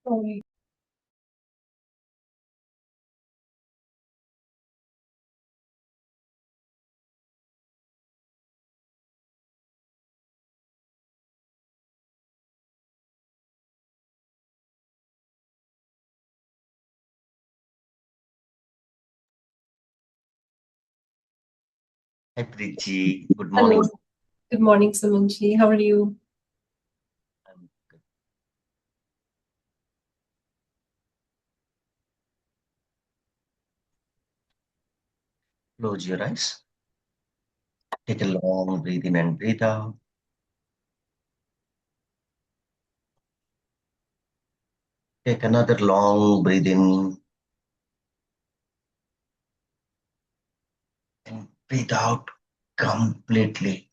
Sorry. Hi, Preeti. Good Hello. morning. Good morning, Sumanji. How are you? I'm good. Close your eyes. Take a long breath in and breathe out. Take another long breath in and breathe out completely.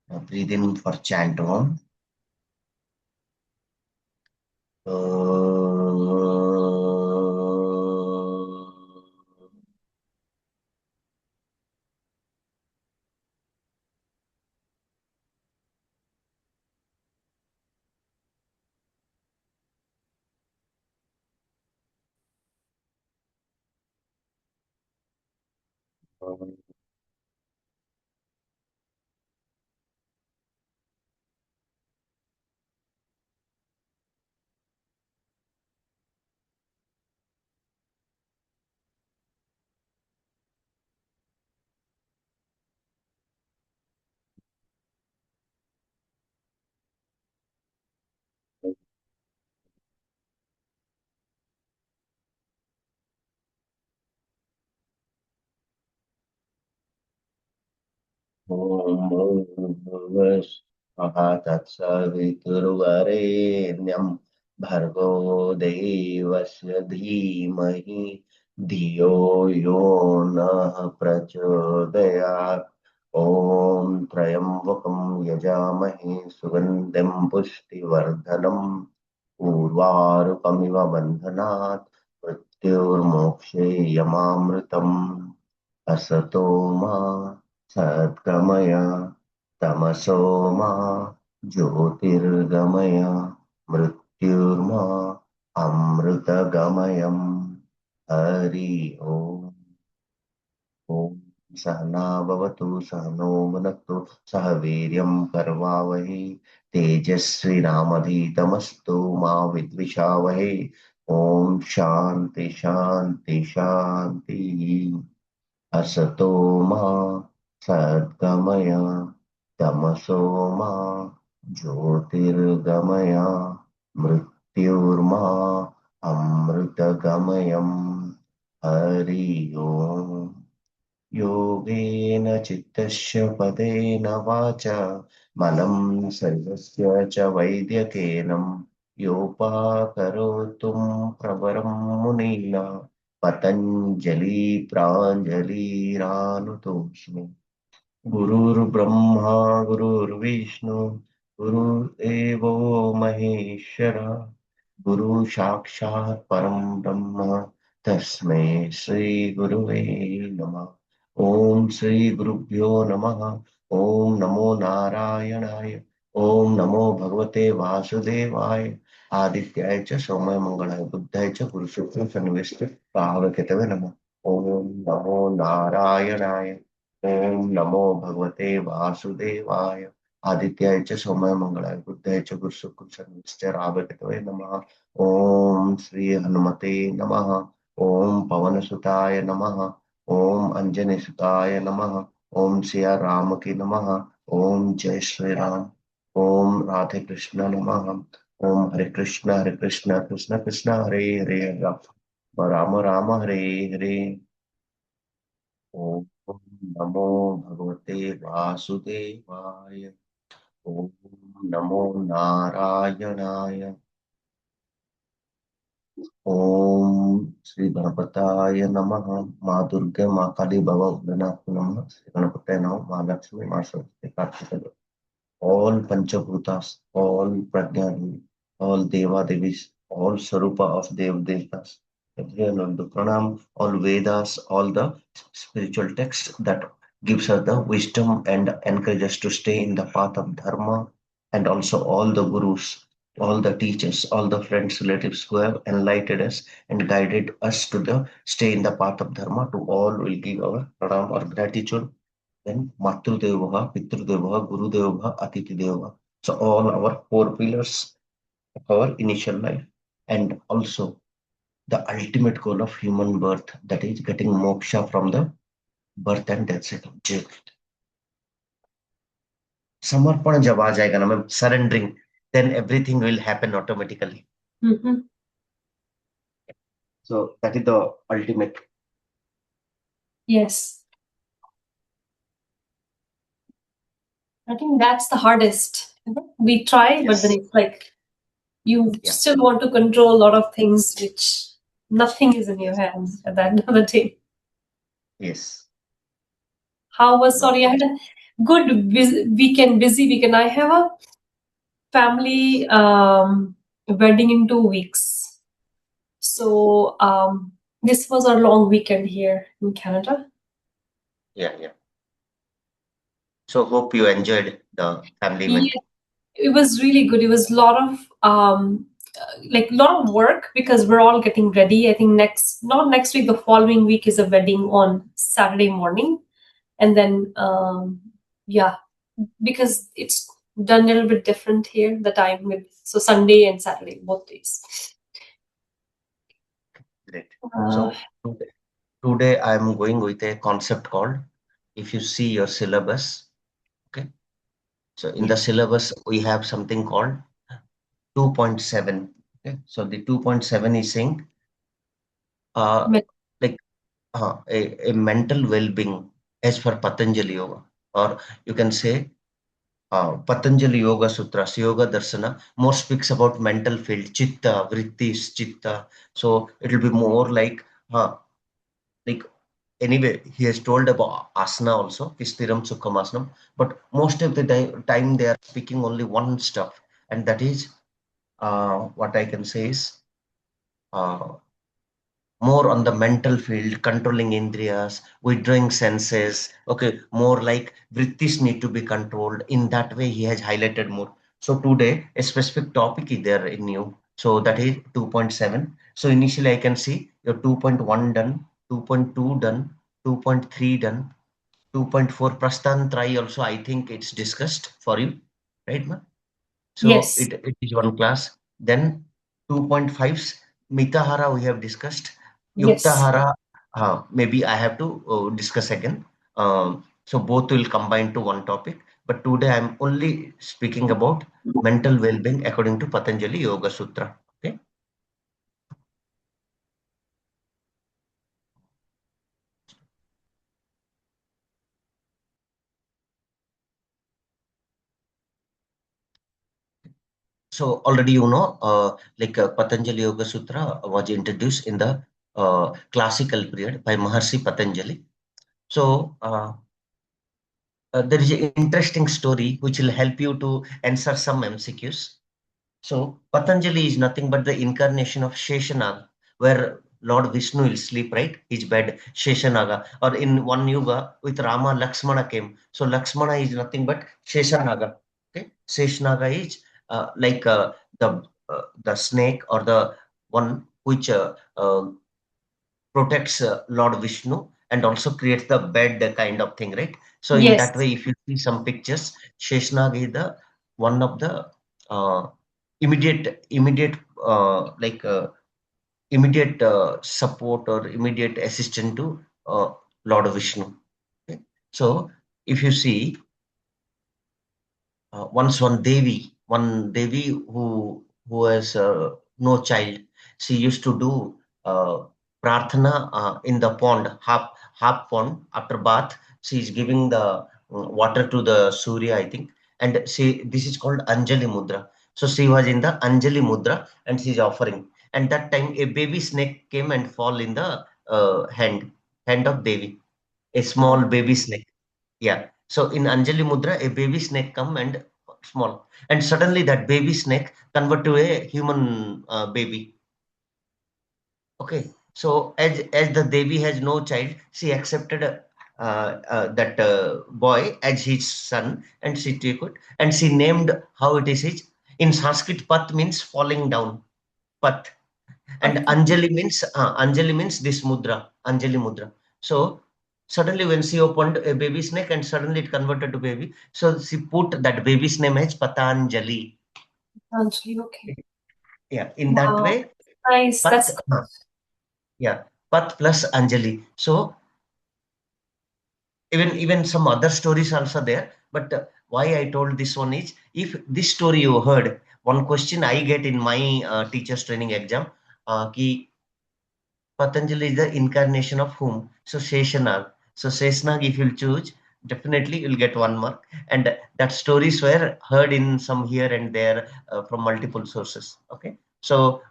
Now breathe in for chant on. तत्सवितुर्वरेण्यं भर्गो देवस्य धीमहि धियो यो नः प्रचोदयात् ॐ त्र्यम्बकं यजामहे सुगन्धिं पुष्टिवर्धनम् उर्वारुकमिव बन्धनात् मृत्युर्मोक्षे यमामृतम् असतो मा सद्गमय तमसो मा ज्योतिर्गमय मृत्युर्मा अमृतगमयम् हरि ओम् ॐ सहना भवतु सहनो भुनक्तु सह वीर्यं करवावहै तेजस्विनामधीतमस्तु मा विद्विषावहै ॐ शान्ति शान्ति शान्तिः असतो मा सद्गमय तमसो मा ज्योतिर्गमय मृत्युर्मा अमृतगमयम् हरि ओम् योगेन चित्तस्य पदेन वाचा मनं सर्वस्य च वैद्यकेनं योपाकरोतुं प्रवरं मुनीना पतञ्जलि प्राञ्जलिरानुतोऽस्मि गुरुर्ब्रह्मा गुरुर्विष्णु गुरुर्देवो महेश्वर गुरु साक्षात् परं ब्रह्म तस्मै श्री गुरुवे नमः ओम श्री गुरुभ्यो नमः ओम नमो नारायणाय ओम नमो भगवते वासुदेवाय आदित्याय च सोमाय मंगलाय बुद्धाय च पुरुषोत्तम सन्निविष्ट भावकेतवे नमः ओम नमो नारायणाय ओम नमो भगवते वासुदेवाय आदित्याय च सोमाय मंगलाय बुद्धाय च गुरुशुक्र शनिश्च रावकेतवे नमः ओम श्री हनुमते नमः ओम पवन सुताय नमः ओम अंजनी सुताय नमः ओम सिया राम की नमः ओम जय श्री राम ओम राधे कृष्ण नमः ओम हरे कृष्ण कृष्ण कृष्ण हरे हरे राम राम हरे हरे ओम नमो भगवते वासुदेवाय ओम नमो नारायणाय ओम श्री गणपताय नमः माँ दुर्गे माँ काली बाबा भोलेनाथ नमः श्री गणपताय नमः माँ लक्ष्मी माँ Saraswati Kartik all Panchabhutas, all Prajna, all Deva Devis, all Sarupa of Dev Devas, everyone on the Pranam, all Vedas, all the spiritual texts that gives us the wisdom and encourage us to stay in the path of Dharma, and also all the Gurus all the teachers, all the friends, relatives who have enlightened us and guided us to the stay in the path of dharma. To all will give our pranam or gratitude. Then Matru Devaha, Pitru Devaha, Guru Devaha, Atiti Devaha. So all our four pillars of our initial life, and also the ultimate goal of human birth, that is getting moksha from the birth and death cycle. समर्पण जब आ जाएगा ना ma'am, surrendering, then everything will happen automatically. Mm-hmm. So that is the ultimate. Yes. I think that's the hardest. We try, but then Yes. it's like you Yeah. still want to control a lot of things, which nothing is in your hands at the end of the day. Yes. How was, No. sorry, I had a good busy weekend. I have a family wedding in 2 weeks. So this was our long weekend here in Canada. Yeah, yeah. So hope you enjoyed the family event. Yeah, it was really good. It was a lot of lot of work because we're all getting ready. I think not next week, the following week is a wedding on Saturday morning, and then yeah, because it's done a little bit different here. The time with so Sunday and Saturday, both days. Great. So today I'm going with a concept called, if you see your syllabus, okay. So in the syllabus we have something called 2.7. Okay. So the 2.7 is saying Me- like a mental well-being as per Patanjali Yoga, or you can say Patanjali Yoga Sutras, Yoga Darsana, more speaks about mental field, Chitta, Vrittis, Chitta. So it will be more like anyway, he has told about asana also, Vistiram Sukham Asanam, but most of the time they are speaking only one stuff, and that is what I can say is uh, more on the mental field, controlling indriyas, withdrawing senses. Okay, more like vrittis need to be controlled. In that way, he has highlighted more. So today, a specific topic is there in you. So that is 2.7. So initially, I can see your 2.1 done, 2.2 done, 2.3 done, 2.4 Prasthan try also. I think it's discussed for you, right, ma? So yes, it is one class. Then 2.5s, Mitahara we have discussed. yes, Yuktahara, maybe I have to discuss again. So both will combine to one topic. But today I'm only speaking about mental well-being according to Patanjali Yoga Sutra. Okay. So already Patanjali Yoga Sutra was introduced in the classical period by Maharishi Patanjali. So there is an interesting story which will help you to answer some MCQs. So Patanjali is nothing but the incarnation of Sheshanaga, where Lord Vishnu will sleep, right? His bed, Sheshanaga. Or in one yuga with Rama, Lakshmana came. So Lakshmana is nothing but Sheshanaga. Okay, Sheshanaga is like the snake or the one which protects Lord Vishnu and also creates the bed kind of thing, right? So in that yes, way, if you see some pictures, Sheshnag is the one of the uh, immediate like immediate support or immediate assistant to Lord Vishnu. Okay? So if you see once one Devi who has no child, she used to do prarthana in the pond, half pond after bath. She is giving the water to the Surya, I think, and she this is called Anjali Mudra. So she was in the Anjali Mudra and she is offering. And that time a baby snake came and fall in the hand of Devi, a small baby snake. Yeah. So in Anjali Mudra, a baby snake come and small, and suddenly that baby snake convert to a human baby. Okay. So as the Devi has no child, she accepted that boy as his son, and she took it, and she named how it is his. In Sanskrit, Pat means falling down. Pat. And Okay. Anjali means this mudra, Anjali mudra. So suddenly when she opened a baby's neck and suddenly it converted to baby, so she put that baby's name as Patanjali. Patanjali. Okay. Yeah, in that Wow. way, Nice. Pat, That's good. yeah, Pat plus Anjali. So even some other stories also there. But why I told this one is, if this story you heard, one question I get in my teachers training exam, ki Patanjali is the incarnation of whom? So Sheshanag. So Sheshanag, if you'll choose, definitely you'll get 1 mark. And that stories were heard in some here and there from multiple sources. Okay. So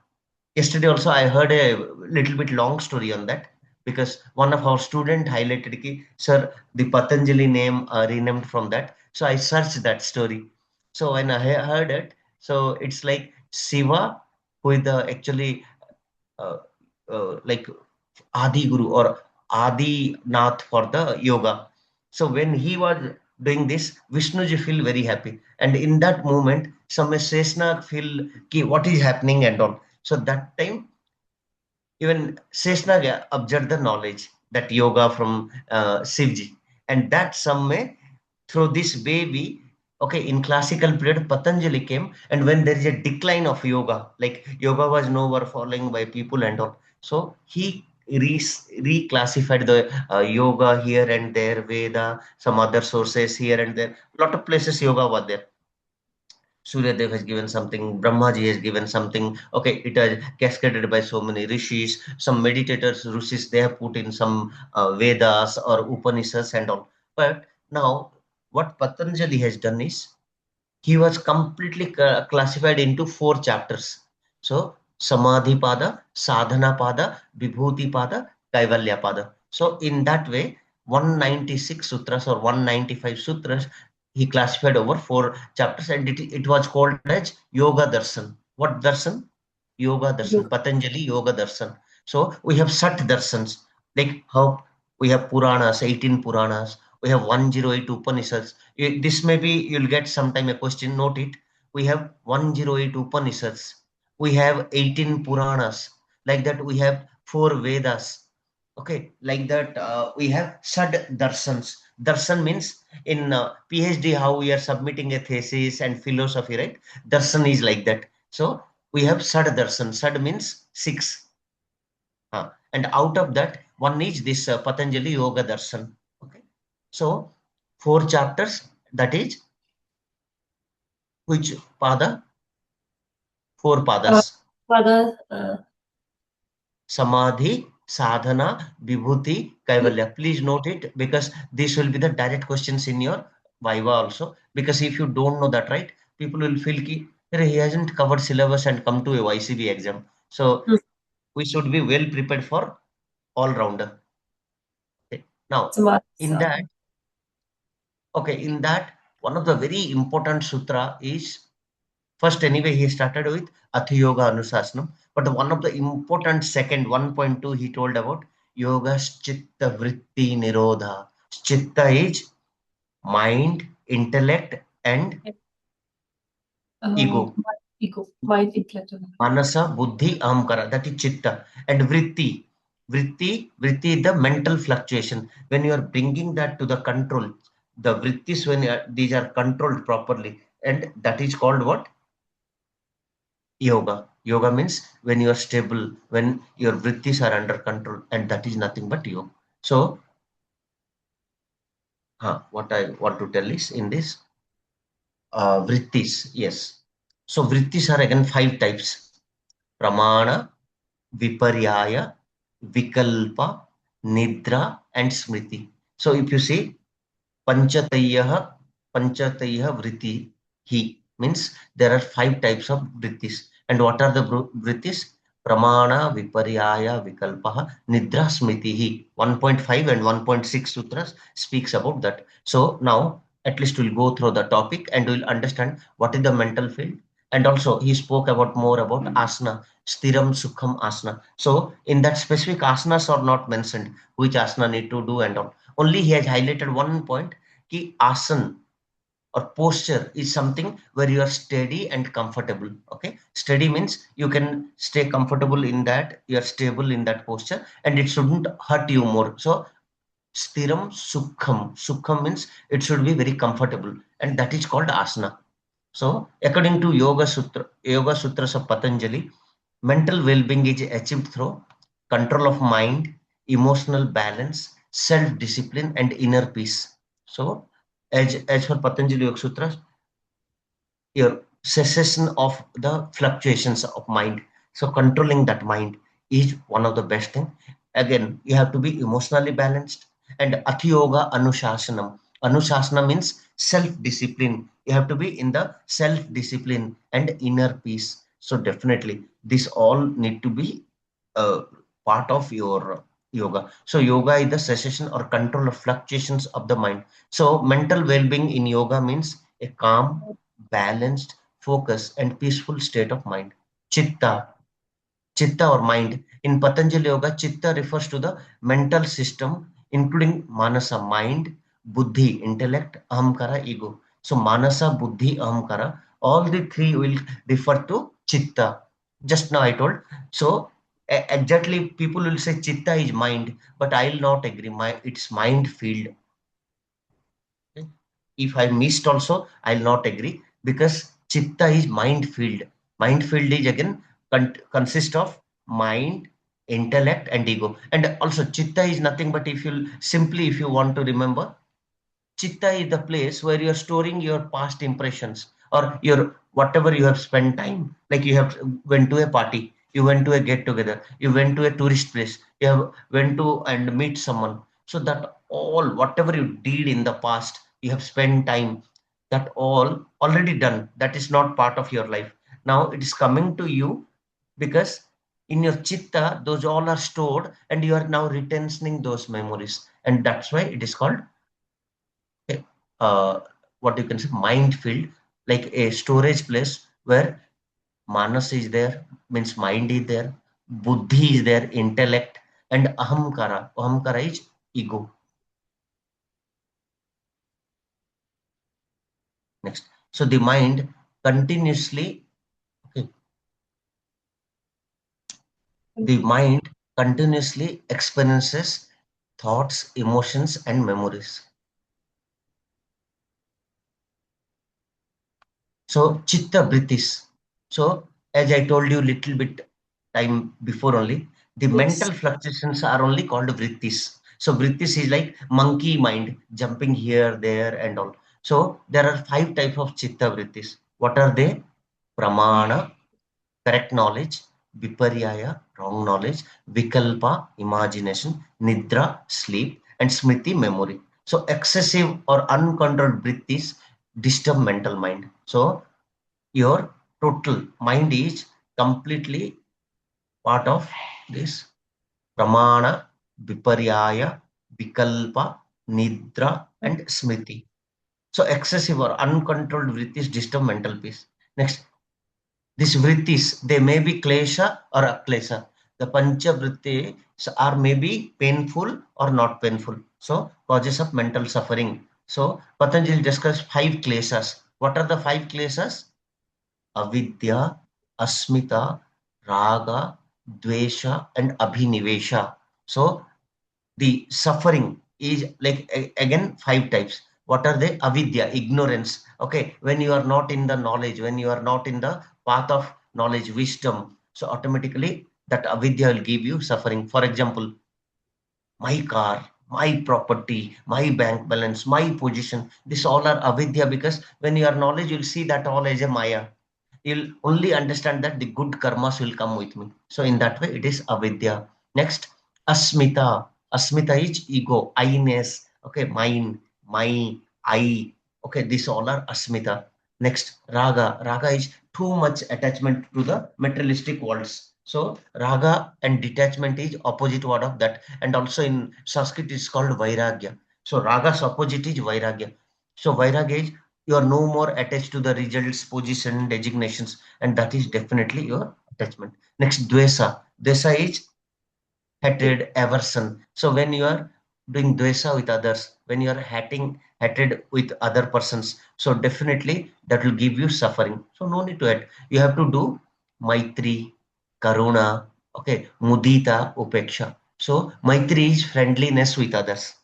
yesterday also I heard a little bit long story on that, because one of our student highlighted ki, sir, the Patanjali name renamed from that. So I searched that story. So when I heard it, so it's like Shiva, who is the actually uh, like Adi Guru or Adi Nath for the yoga. So when he was doing this, Vishnuji feel very happy. And in that moment, some Sesna feel ki, what is happening and all. So that time, even Sesna observed the knowledge that yoga from Shivji. And that some may, through this baby, okay, in classical period, Patanjali came, and when there is a decline of yoga, like yoga was no more following by people and all, so he reclassified the yoga here and there, Veda, some other sources here and there. Lot of places yoga was there. Suryadev has given something, Brahmaji has given something. Okay, it is cascaded by so many rishis. Some meditators, rishis, they have put in some Vedas or Upanishads and all. But now, what Patanjali has done is, he was completely classified into 4 chapters. So, Samadhi Pada, Sadhana Pada, Vibhuti Pada, Kaivalya Pada. So, in that way, 196 sutras or 195 sutras, he classified over 4 chapters, and it was called as Yoga Darshan. What darshan? Yoga Darshan, You. Patanjali Yoga Darshan. So, we have Sat Darshans, like how we have Puranas, 18 Puranas, we have 108 Upanishads. This may be, you'll get sometime a question, note it. We have 108 Upanishads. We have 18 Puranas. Like that, we have 4 Vedas. Okay, like that, we have Sad Darshans. Darshan means in PhD, how we are submitting a thesis and philosophy, right? Darshan is like that. So we have Sad Darshan. Sad means 6. And out of that, one is this Patanjali Yoga Darshan. Okay. So 4 chapters, that is which pada? 4 padas. Uh, Father. Samadhi, sadhana, vibhuti, kaivalya. Please note it, because this will be the direct questions in your viva also. Because if you don't know that, right, people will feel ki, "Arey, he hasn't covered syllabus and come to a YCB exam." So we should be well prepared for all rounder. Okay. Now, Samadhi. in that, okay, in that, one of the very important sutra is, first, anyway, he started with Atha Yoga Anusasanam. But one of the important second 1.2 he told about Yoga's Chitta Vritti Nirodha. Chitta is mind, intellect, and ego. My ego. My intellect. Manasa, Buddhi, Ahamkara. That is Chitta. And Vritti. Vritti is the mental fluctuation. When you are bringing that to the control, the Vrittis, when these are controlled properly, and that is called what? Yoga. Yoga means when you are stable, when your vrittis are under control, and that is nothing but yoga. So, what I want to tell is in this vrittis, yes. So, vrittis are again 5 types: pramana, viparyaya, vikalpa, nidra, and smriti. So, if you see Panchatayah, Panchatayah Vritti, he means there are 5 types of Vrittis. And what are the Vrittis? Pramana, Viparyaya, Vikalpaha, Nidra, Smritihi. 1.5 and 1.6 sutras speaks about that. So now at least we'll go through the topic and we'll understand what is the mental field. And also he spoke about more about asana, Stiram Sukham asana. So in that specific asanas are not mentioned, which asana need to do and all. Only he has highlighted one point, ki asan. or posture is something where you are steady and comfortable. Okay, steady means you can stay comfortable in that, you are stable in that posture, and it shouldn't hurt you more. So Stiram Sukham. Sukham means it should be very comfortable, and that is called asana. So, according to Yoga Sutras of Patanjali, mental well-being is achieved through control of mind, emotional balance, self-discipline, and inner peace. So, as for Patanjali Yoga Sutras, your cessation of the fluctuations of mind. So controlling that mind is one of the best thing. Again, you have to be emotionally balanced. And Ati Yoga Anushasanam. Anusasana means self-discipline. You have to be in the self-discipline and inner peace. So definitely, this all need to be uh, part of your yoga. So yoga is the cessation or control of fluctuations of the mind. So mental well-being in yoga means a calm, balanced, focused, and peaceful state of mind. Chitta, Chitta or mind. In Patanjali Yoga, Chitta refers to the mental system, including Manasa, mind, Buddhi, intellect, Ahamkara, ego. So Manasa, Buddhi, Ahamkara, all the three will refer to Chitta. Just now I told. So exactly people will say Chitta is mind, but I'll not agree. It's mind field. Okay? If I missed also, I'll not agree because chitta is mind field. Mind field is again consist of mind, intellect, and ego. And also chitta is nothing but if you simply if you want to remember, Chitta is the place where you are storing your past impressions or your whatever you have spent time. Like you have went to a party, you went to a get together, you went to a tourist place, you have went to and meet someone. So that all whatever you did in the past, you have spent time. That all already done. That is not part of your life. Now it is coming to you because in your chitta those all are stored and you are now retentioning those memories, and that's why it is called uh, what you can say mind field, like a storage place where manas is there, means mind is there, buddhi is there, intellect, and ahamkara is ego. Next, so the mind continuously, okay, the mind continuously experiences thoughts, emotions, and memories. So Chitta Vrittis. So as I told you little bit time before only, the Yes. mental fluctuations are only called Vrittis. So Vrittis is like monkey mind jumping here, there, and all. So there are five types of Chitta Vrittis. What are they? Pramana, correct knowledge; Viparyaya, wrong knowledge; Vikalpa, imagination; Nidra, sleep; and Smriti, memory. So excessive or uncontrolled Vrittis disturb mental mind. So your total mind is completely part of this pramana, viparyaya, vikalpa, nidra, and smriti. So excessive or uncontrolled vrittis disturb mental peace. Next, these vrittis, they may be klesha or aklesha. The pancha vrittis are maybe painful or not painful. So causes of mental suffering. So Patanjali discussed five kleshas. What are the five kleshas? Avidya, Asmita, Raga, Dvesha, and Abhinivesha. So the suffering is like again five types. What are they? Avidya, ignorance. Okay, when you are not in the knowledge, when you are not in the path of knowledge, wisdom, so automatically that avidya will give you suffering. For example, my car, my property, my bank balance, my position. This all are avidya because when you are knowledge, you'll see that all as a maya. You'll only understand that the good karmas will come with me. So in that way, it is avidya. Next, asmita. Asmita is ego, I-ness. Okay, mine, my, I. Okay, these all are asmita. Next, raga. Raga is too much attachment to the materialistic worlds. So raga and detachment is opposite word of that. And also in Sanskrit it's called Vairagya. So raga's opposite is Vairagya. So Vairagya is you are no more attached to the results, position, designations, and that is definitely your attachment. Next, dvesa. Dvesa is hatred, aversion. So when you are doing dvesa with others, when you are hatred with other persons, so definitely that will give you suffering. So no need to hate. You have to do Maitri, Karuna, okay, Mudita, Upeksha. So Maitri is friendliness with others.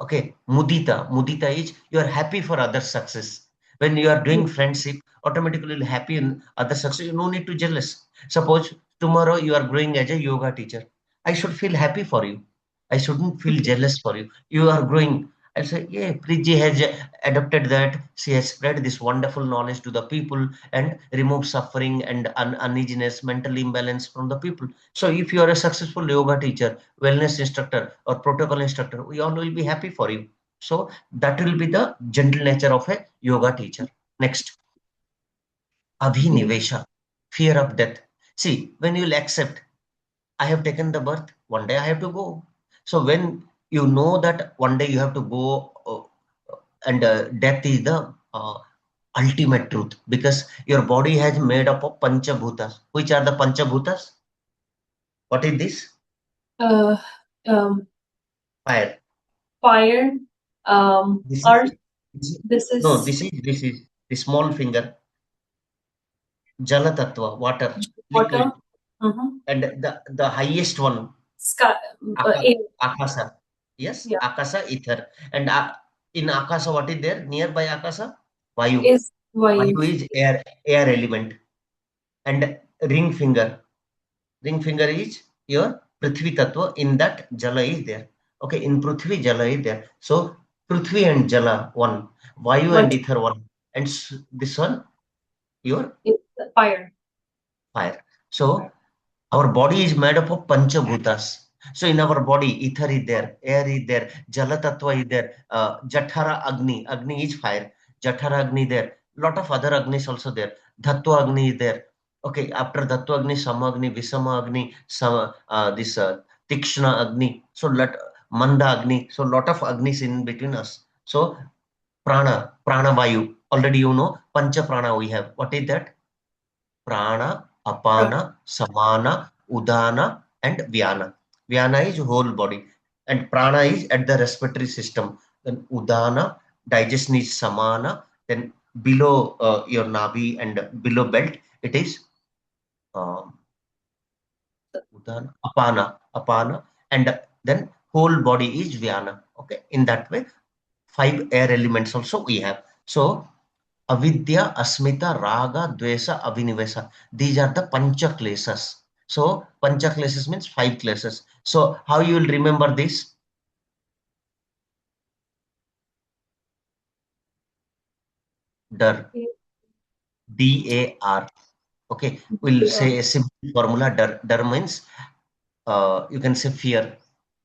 Okay, Mudita is you are happy for other success. When you are doing friendship, automatically you'll happy in other success. You no need to jealous. Suppose tomorrow you are growing as a yoga teacher. I should feel happy for you. I shouldn't feel jealous for you. You are growing. I'll say, yeah, Priji has adopted that. She has spread this wonderful knowledge to the people and remove suffering and uneasiness, mental imbalance from the people. So if you are a successful yoga teacher, wellness instructor or protocol instructor, we all will be happy for you. So that will be the gentle nature of a yoga teacher. Next, Yes. abhinivesha, fear of death. See, when you'll accept, I have taken the birth, one day I have to go. So when you know that one day you have to go, and death is the ultimate truth, because your body has made up of pancha bhutas. Which are the pancha bhutas? What is this? Uh, um, Fire. Fire, This is, earth. this is This no, is this is the small finger, jala tattva, water, liquid, water. Mm-hmm. and the highest one, Sky, aka, air. akasa. Yes, Yeah, akasa, ether. And in akasa, what is there nearby akasa? Vayu. is Vayu Vayu. is air element. And ring finger. Ring finger is your Prithvi Tattva. In that, Jala is there. Okay, in Prithvi, Jala is there. So, Prithvi and Jala, one. Vayu One and Ether, one. And this one, your is fire. fire. So, our body is made up of Pancha Bhutas. So, in our body, ether is there, air is there, Jala Tattva is there, Jathara Agni. Agni is fire. Jathara Agni there. Lot of other Agnis also there. Dhattva Agni is there. Okay, after Dhattva Agni, Samagni, Visama Agni, this Tikshna Agni. So, Manda Agni. So, lot of Agnis in between us. So, Prana Vayu. Already you know, Pancha Prana we have. What is that? Prana, Prana. Apana, Samana, Udana, and Vyana. Vyana is whole body, and Prana is at the respiratory system. Then Udana, digestion is Samana. Then below your Navi and below belt, it is um, Udana, Apana, and then whole body is Vyana. Okay, in that way, five air elements also we have. So avidya, asmita, raga, dvesa, avinivesa. These are the pancha kleshas. So pancha kleshas means five kleshas. So how you will remember this? Dar, D-A-R. Okay, we'll say a simple formula. Dar, dar means you can say fear.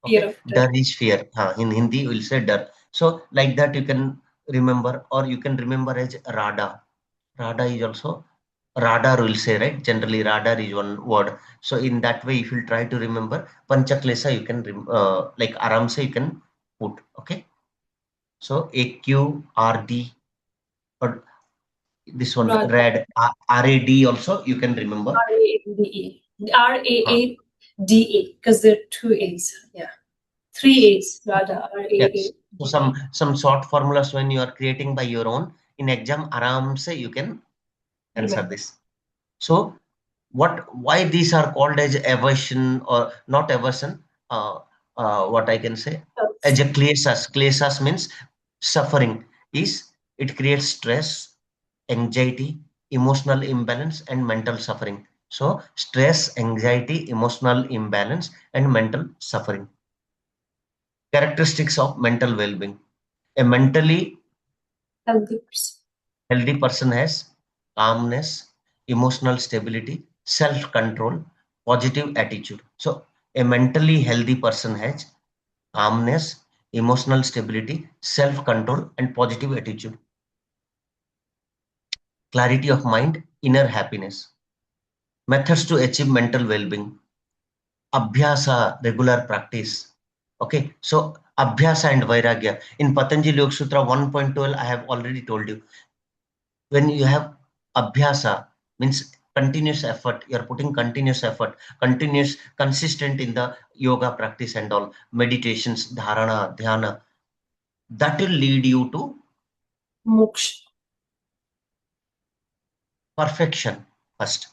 Fear Okay, of death. dar is fear. In Hindi, we'll say dar. So like that you can remember, or you can remember as Rada. Rada is also radar, will say, right? Generally, radar is one word. So in that way, if you try to remember Panchaklesa, you can like Aram se you can put. Okay. So AQRD, or this one Radha. red RAD also you can remember. Rada. Huh. Rada, because there are two A's. Yeah. Three A's. Radha. Yes. So Rada. some short formulas when you are creating by your own in exam, Aram se you can answer Remember. this. So why these are called as aversion or not aversion? Uh, what I can say as a kleshas. Kleshas means suffering. Is it creates stress, anxiety, emotional imbalance, and mental suffering. So stress, anxiety, emotional imbalance, and mental suffering. Characteristics of mental well-being. A mentally Healthy person. healthy person has calmness, emotional stability, self control, positive attitude. So, a mentally healthy person has calmness, emotional stability, self control, and positive attitude, clarity of mind, inner happiness. Methods to achieve mental well being. Abhyasa, regular practice. Okay, so Abhyasa and Vairagya. In Patanjali Yoga Sutra 1.12, I have already told you when you have abhyasa means continuous effort. You're putting continuous effort, continuous, consistent in the yoga practice and all, meditations, dharana, dhyana. That will lead you to Moksha. perfection first.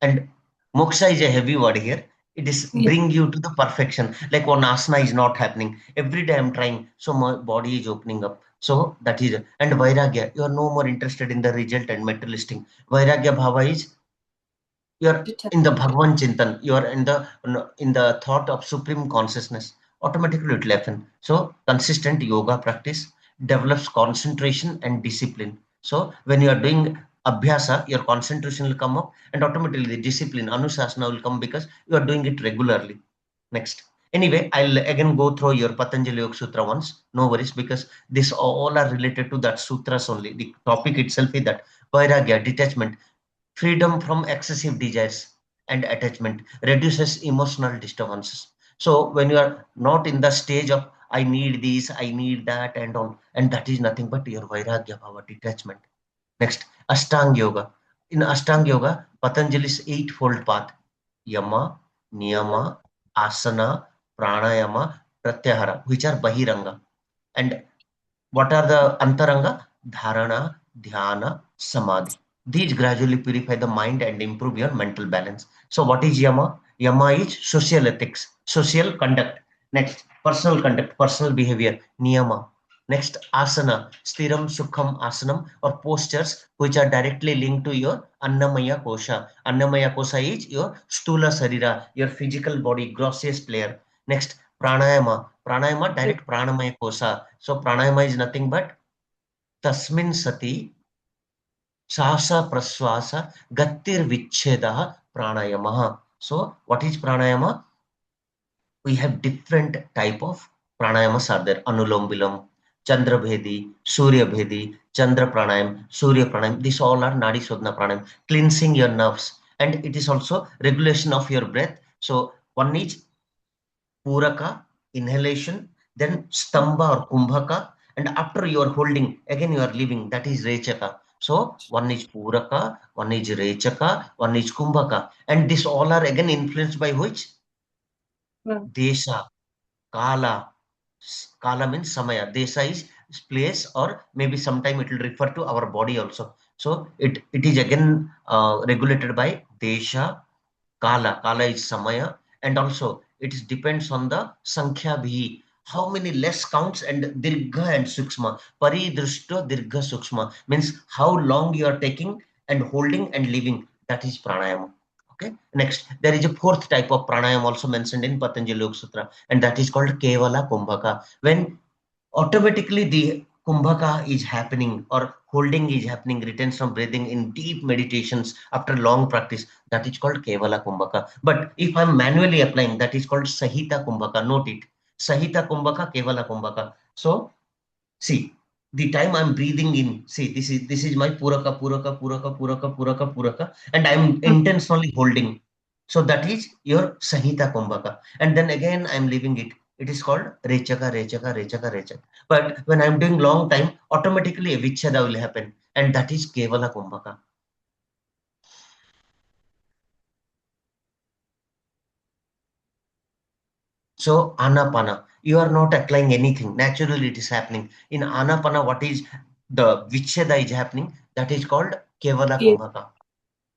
And moksha is a heavy word here. It is Yeah. bring you to the perfection. Like one asana is not happening. Every day I'm trying, so my body is opening up. So that is, and Vairagya, you are no more interested in the result and materialistic. Vairagya bhava is you're in the Bhagwan Chintan, you're in the thought of supreme consciousness. Automatically it will happen. So consistent yoga practice develops concentration and discipline. So when you are doing Abhyasa, your concentration will come up, and automatically the discipline, Anusasana, will come because you are doing it regularly. Next. Anyway, I'll again go through your Patanjali Yoga Sutra once. No worries, because this all are related to that sutras only. The topic itself is that Vairagya, detachment, freedom from excessive desires and attachment, reduces emotional disturbances. So when you are not in the stage of I need this, I need that, and all, and that is nothing but your Vairagya Bhava, detachment. Next, Ashtanga Yoga. In Ashtanga Yoga, Patanjali's eightfold path: Yama, Niyama, Asana, Pranayama, Pratyahara, which are Bahiranga. And what are the Antaranga? Dharana, Dhyana, Samadhi. These gradually purify the mind and improve your mental balance. So what is Yama? Yama is social ethics, social conduct. Next, personal conduct, personal behavior, Niyama. Next, Asana, Stiram, Sukham, Asanam, or postures which are directly linked to your Annamaya Kosha. Annamaya Kosha is your Stula Sarira, your physical body, grossest layer. Next, Pranayama. Pranayama, direct Pranamaya Kosha. So Pranayama is nothing but Tasmin Sati Sasa Praswasa Gattir Vicheda Pranayama. So what is Pranayama? We have different type of pranayamas are there. Anulom Vilam, Chandra Bhedi, Surya Bhedi, Chandra Pranayam, Surya Pranayam. These all are Nadi Shodhana Pranayam, cleansing your nerves. And it is also regulation of your breath. So one is Puraka, inhalation, then Stamba or Kumbhaka, and after you are holding, again you are leaving, that is Rechaka. So one is Puraka, one is Rechaka, one is Kumbhaka. And these all are again influenced by which? Well, Desha, Kala. Kala means Samaya. Desha is place, or maybe sometime it will refer to our body also. So it is again regulated by Desha, Kala. Kala is Samaya, and also it is depends on the Sankhya Bhi. How many less counts, and Dirgha and Sukshma. Paridrushta Dirgha Sukshma means how long you are taking and holding and leaving. That is pranayama. Okay. Next, there is a fourth type of pranayama also mentioned in Patanjali Yoga Sutra, and that is called Kevala Kumbhaka. When automatically the Kumbhaka is happening or holding is happening, returns from breathing in deep meditations after long practice, that is called Kevala Kumbhaka. But if I'm manually applying, that is called Sahita Kumbhaka. Note it. Sahita Kumbhaka, Kevala Kumbhaka. So see, the time I'm breathing in, see, this is my Puraka, Puraka, Puraka, Puraka, Puraka, Puraka, and I'm intentionally holding. So that is your Sahita Kumbhaka. And then again I'm leaving it. It is called Rechaka, Rechaka, Rechaka, Rechaka. But when I'm doing long time, automatically a Vichada will happen. And that is Kevala Kumbhaka. So Anapana, you are not applying anything. Naturally, it is happening. In Anapana, what is the Vicheda is happening? That is called Kevala okay. Kumbhaka.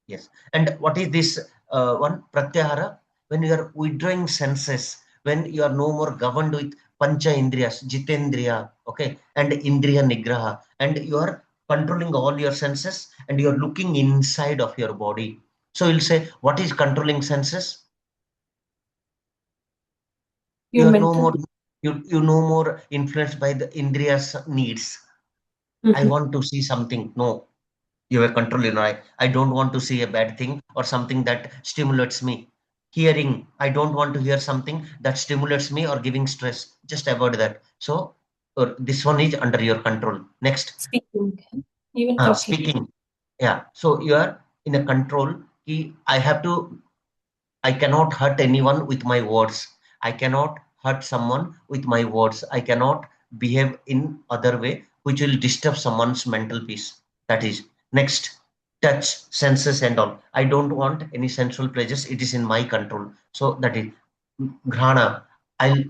Yes. And what is this one? Pratyahara, when you are withdrawing senses, when you are no more governed with Pancha Indriyas, Jitendriya, okay, and Indriya Nigraha, and you are controlling all your senses and you are looking inside of your body. So you'll say, what is controlling senses? Your You are no mental. more, you no more influenced by the Indriya's needs. I Mhm. want to see something. No, you have control, I don't want to see a bad thing or something that stimulates me. Hearing, I don't want to hear something that stimulates me or giving stress. Just avoid that. So this one is under your control. Next, Speaking, even talking. speaking. Yeah. So you are in a control. I have to, I cannot hurt anyone with my words. I cannot hurt someone with my words. I cannot behave in other way which will disturb someone's mental peace. That is next. touch, senses and all. I don't want any sensual pleasures. It is in my control. So that is Grana. I'll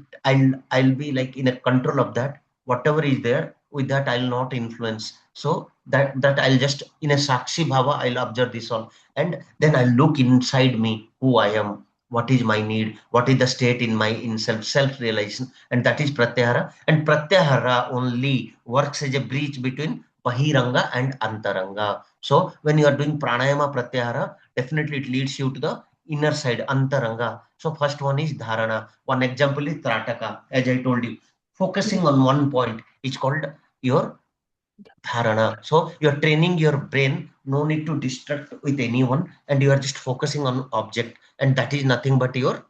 I'll be like in a control of that. Whatever is there, with that I'll not influence. So that I'll just in a Sakshi Bhava, I'll observe this all. And then I'll look inside me who I am, what is my need, what is the state in my in self-realization, and that is Pratyahara. And Pratyahara only works as a bridge between Bahiranga and Antaranga. So when you are doing pranayama pratyahara, definitely it leads you to the inner side, antaranga. So first one is dharana. One example is trataka, as I told you. Focusing on one point is called your dharana. So you're training your brain, no need to distract with anyone, and you are just focusing on object, and that is nothing but your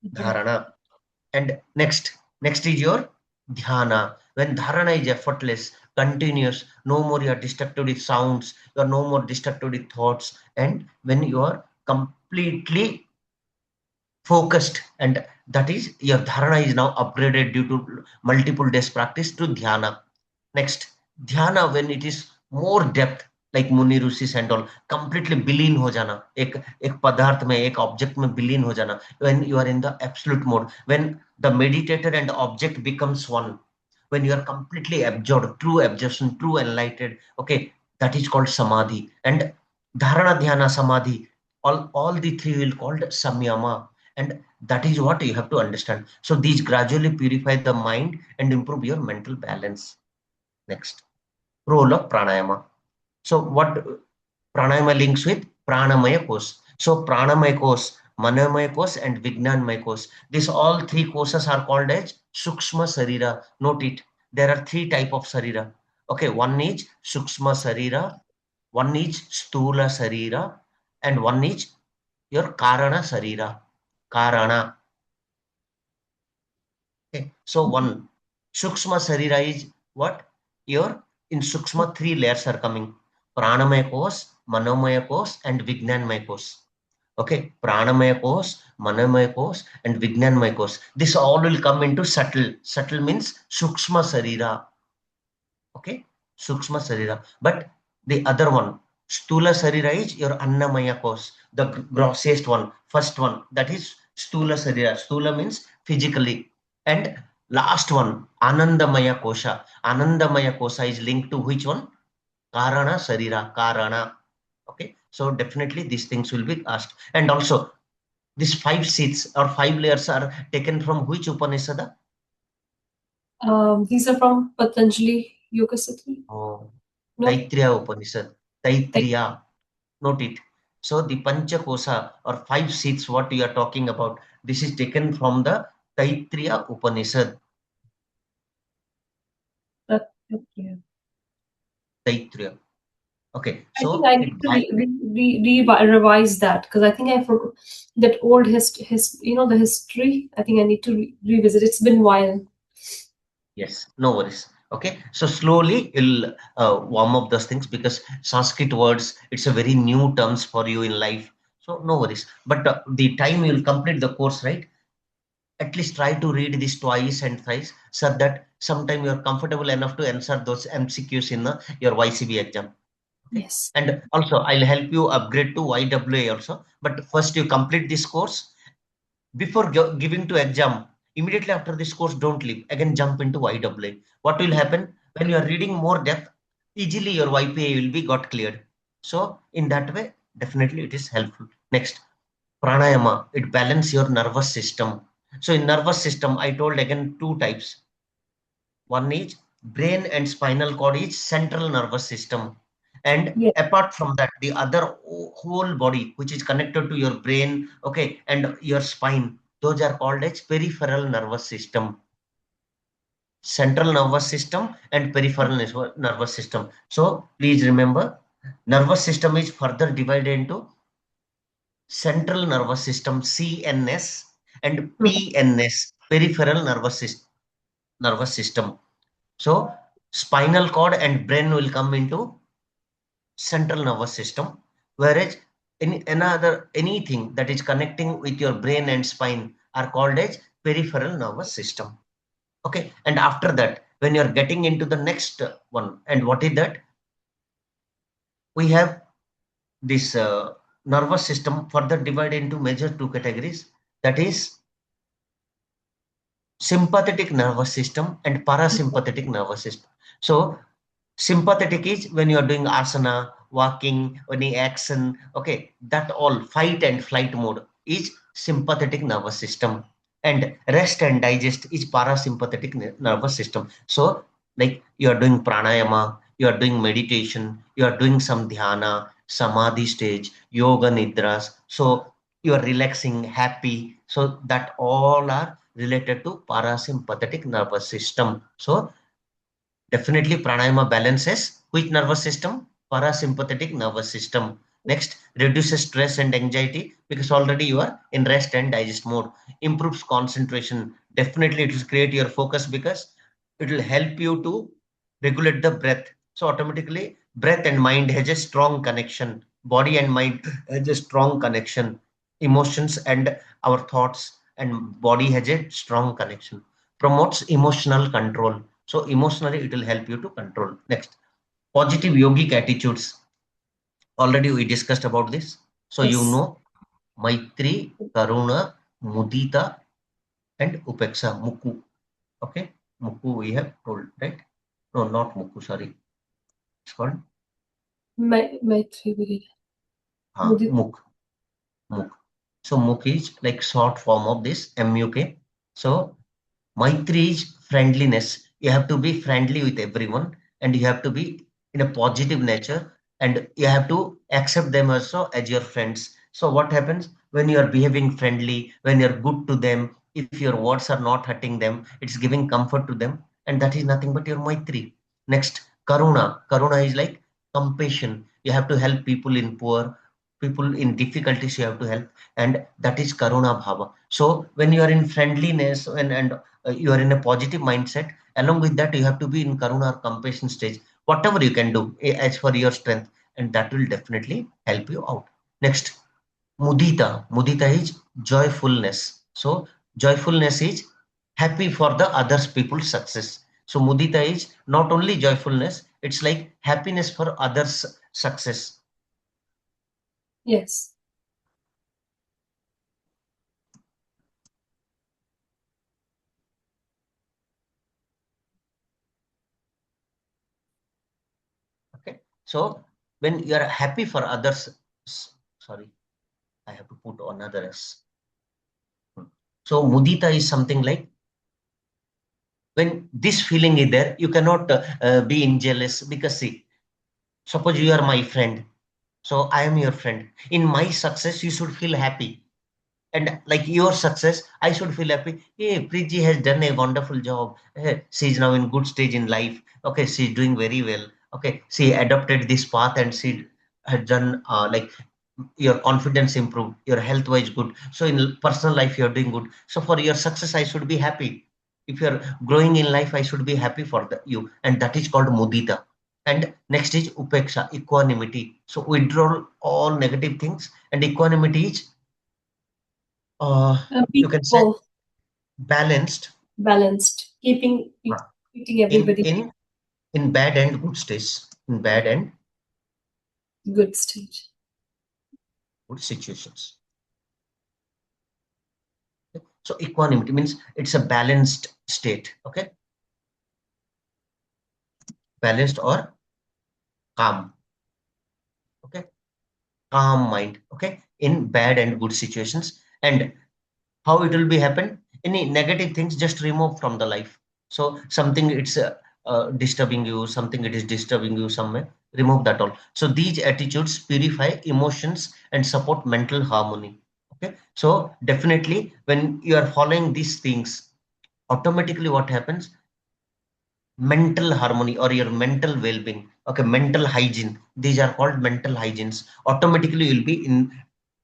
Yeah. dharana. And next is your dhyana. When dharana is effortless, continuous, no more you are distracted with sounds, you are no more distracted with thoughts, and when you are completely focused, and that is your dharana is now upgraded due to multiple days practice to dhyana. Next, dhyana when it is more depth, like मुनि ऋषिस and all, completely विलीन हो जाना, एक पदार्थ में एक object में विलीन हो जाना, when you are in the absolute mode, when the meditator and the object becomes one, when you are completely absorbed, true absorption, true enlightened, okay, that is called samadhi. And dharana, dhyana, samadhi, all the three will called samyama. And that is what you have to understand. So these gradually purify the mind and improve your mental balance. Next, role of pranayama. So what pranayama links with pranamaya course. So pranamaya course, manamaya course, and vignanmaya course. These all three courses are called as sukshma sarira. Note it. There are three type of sarira. Okay, one is sukshma sarira, one is stula sarira, and one is your karana sarira. Karana. Okay, so one Sukshma Sarira is what? Your in Sukshma three layers are coming. Pranamaya Kos, Manomaya Kos, and Vignanmaya Kos. Okay, Pranamaya Kos, Manomaya Kos, and Vignanmaya Kos. This all will come into subtle. Subtle means Sukshma Sarira. Okay, Sukshma Sarira. But the other one, Stula Sarira is your Annamaya Kos, the grossest one, first one. That is Stula Sarira. Stula means physically. And last one, Anandamaya Kosha. Anandamaya Kosha is linked to which one? Karana Sarira. Karana. Okay, so definitely these things will be asked. And also, these five seats or five layers are taken from which Upanishad? These are from Patanjali Yoga Sutras. Oh, No, Taittiriya Upanishad. Taittiriya. Note it. So the Pancha Kosa or five seats, what you are talking about, this is taken from the Taittiriya Upanishad. okay. Taittiriya. Okay, I think so I need it to revise that because I think I forgot that old the history. I think I need to revisit. It's been a while. yes, no worries. Okay, so slowly you'll warm up those things because Sanskrit words, it's a very new terms for you in life. So no worries. But the time you'll complete the course, right? At least try to read this twice and thrice so that sometime you're comfortable enough to answer those MCQs in your YCB exam. Okay. Yes. And also I'll help you upgrade to YWA also. But first you complete this course. Before giving to exam, immediately after this course, don't leave. Again, jump into YWA. What will happen when you are reading more depth? Easily your YPA will be got cleared. So in that way, definitely it is helpful. Next, pranayama. It balance your nervous system. So in nervous system, I told again two types. One is brain and spinal cord is central nervous system. And Yes. apart from that, the other whole body, which is connected to your brain, okay, and your spine, those are called as peripheral nervous system. Central nervous system and peripheral nervous system. So please remember, nervous system is further divided into central nervous system, CNS, and Mhm. PNS, peripheral nervous system. So spinal cord and brain will come into central nervous system, whereas anything that is connecting with your brain and spine are called as peripheral nervous system. Okay, and after that, when you are getting into the next one, and what is that? We have this nervous system further divided into major two categories, that is sympathetic nervous system and parasympathetic nervous system. So sympathetic is when you are doing asana, walking, any action, okay, that all fight and flight mode is sympathetic nervous system, and rest and digest is parasympathetic nervous system. So like you are doing pranayama, you are doing meditation, you are doing some dhyana, samadhi stage, yoga nidras. So you are relaxing, happy. So that all are related to parasympathetic nervous system. So definitely pranayama balances which nervous system? Parasympathetic nervous system. Next, reduces stress and anxiety because already you are in rest and digest mode. Improves concentration. Definitely it will create your focus because it will help you to regulate the breath. So automatically breath and mind has a strong connection. Body and mind has a strong connection. Emotions and our thoughts and body has a strong connection. Promotes emotional control. So emotionally it will help you to control. Next, positive yogic attitudes. Already we discussed about this. So you Yes. know Maitri, Karuna, Mudita and Upeksa, Muku. Okay, Muku we have told, right? No, not Muku, sorry. It's called Maitri. Mudita. Muk. Muk. So Muk is like short form of this MUK. So Maitri is friendliness. You have to be friendly with everyone and you have to be in a positive nature and you have to accept them also as your friends. So what happens when you are behaving friendly, when you're good to them, if your words are not hurting them, it's giving comfort to them, and that is nothing but your Maitri. Next, Karuna. Karuna is like compassion. You have to help people in poor, people in difficulties you have to help, and that is Karuna Bhava. So when you are in friendliness and you are in a positive mindset, along with that you have to be in karuna or compassion stage, whatever you can do as for your strength, and that will definitely help you out. Next, mudita is joyfulness. So joyfulness is happy for the others people's success. So mudita is not only joyfulness, it's like happiness for others success. Yes. Okay, so when you are happy for others, sorry, I have to put another s. So mudita is something like when this feeling is there, you cannot be in jealous because see, suppose you are my friend, so I am your friend. In my success, you should feel happy, and like your success, I should feel happy. Hey, Preeti has done a wonderful job. She is now in good stage in life. Okay, she's doing very well. Okay, she adopted this path and she had done like your confidence improved, your health wise good. So in personal life, you're doing good. So for your success, I should be happy. If you're growing in life, I should be happy for you, and that is called mudita. And next is upeksha, equanimity. So withdraw all negative things, and equanimity is you can say Peaceful, balanced balanced, uh, keeping in everybody in in bad and good states, in bad and good stage. good situations. Okay? So equanimity means it's a balanced state. Okay, balanced or calm. Okay, calm mind. Okay, in bad and good situations. And how it will be happen? Any negative things just remove from the life. So something it's disturbing you, something it is disturbing you somewhere, remove that all. So these attitudes purify emotions and support mental harmony. Okay, so definitely when you are following these things, automatically what happens? Mental harmony or your mental well-being, okay, mental hygiene, these are called mental hygienes. Automatically you'll be in,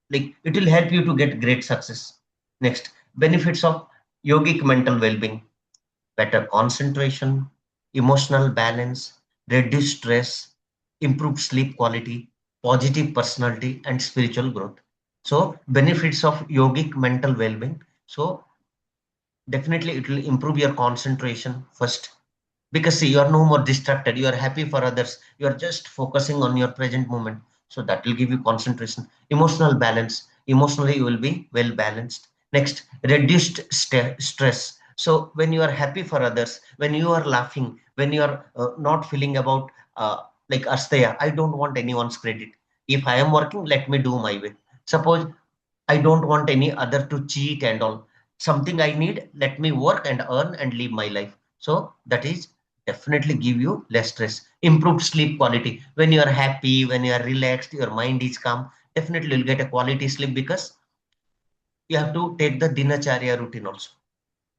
like it will help you to get great success. Next, benefits of yogic mental well-being: better concentration, emotional balance, reduce stress, improve sleep quality, positive personality and spiritual growth. So benefits of yogic mental well-being. So definitely it will improve your concentration first, because see, you are no more distracted, you are happy for others, you are just focusing on your present moment. So that will give you concentration. Emotional balance. Emotionally, you will be well balanced. Next, reduced stress. So when you are happy for others, when you are laughing, when you are not feeling about like Astaya, I don't want anyone's credit. If I am working, let me do my way. Suppose I don't want any other to cheat and all. Something I need, let me work and earn and live my life. So that is definitely give you less stress. Improved sleep quality. When you are happy, when you are relaxed, your mind is calm, definitely you'll get a quality sleep because you have to take the Dinacharya routine also.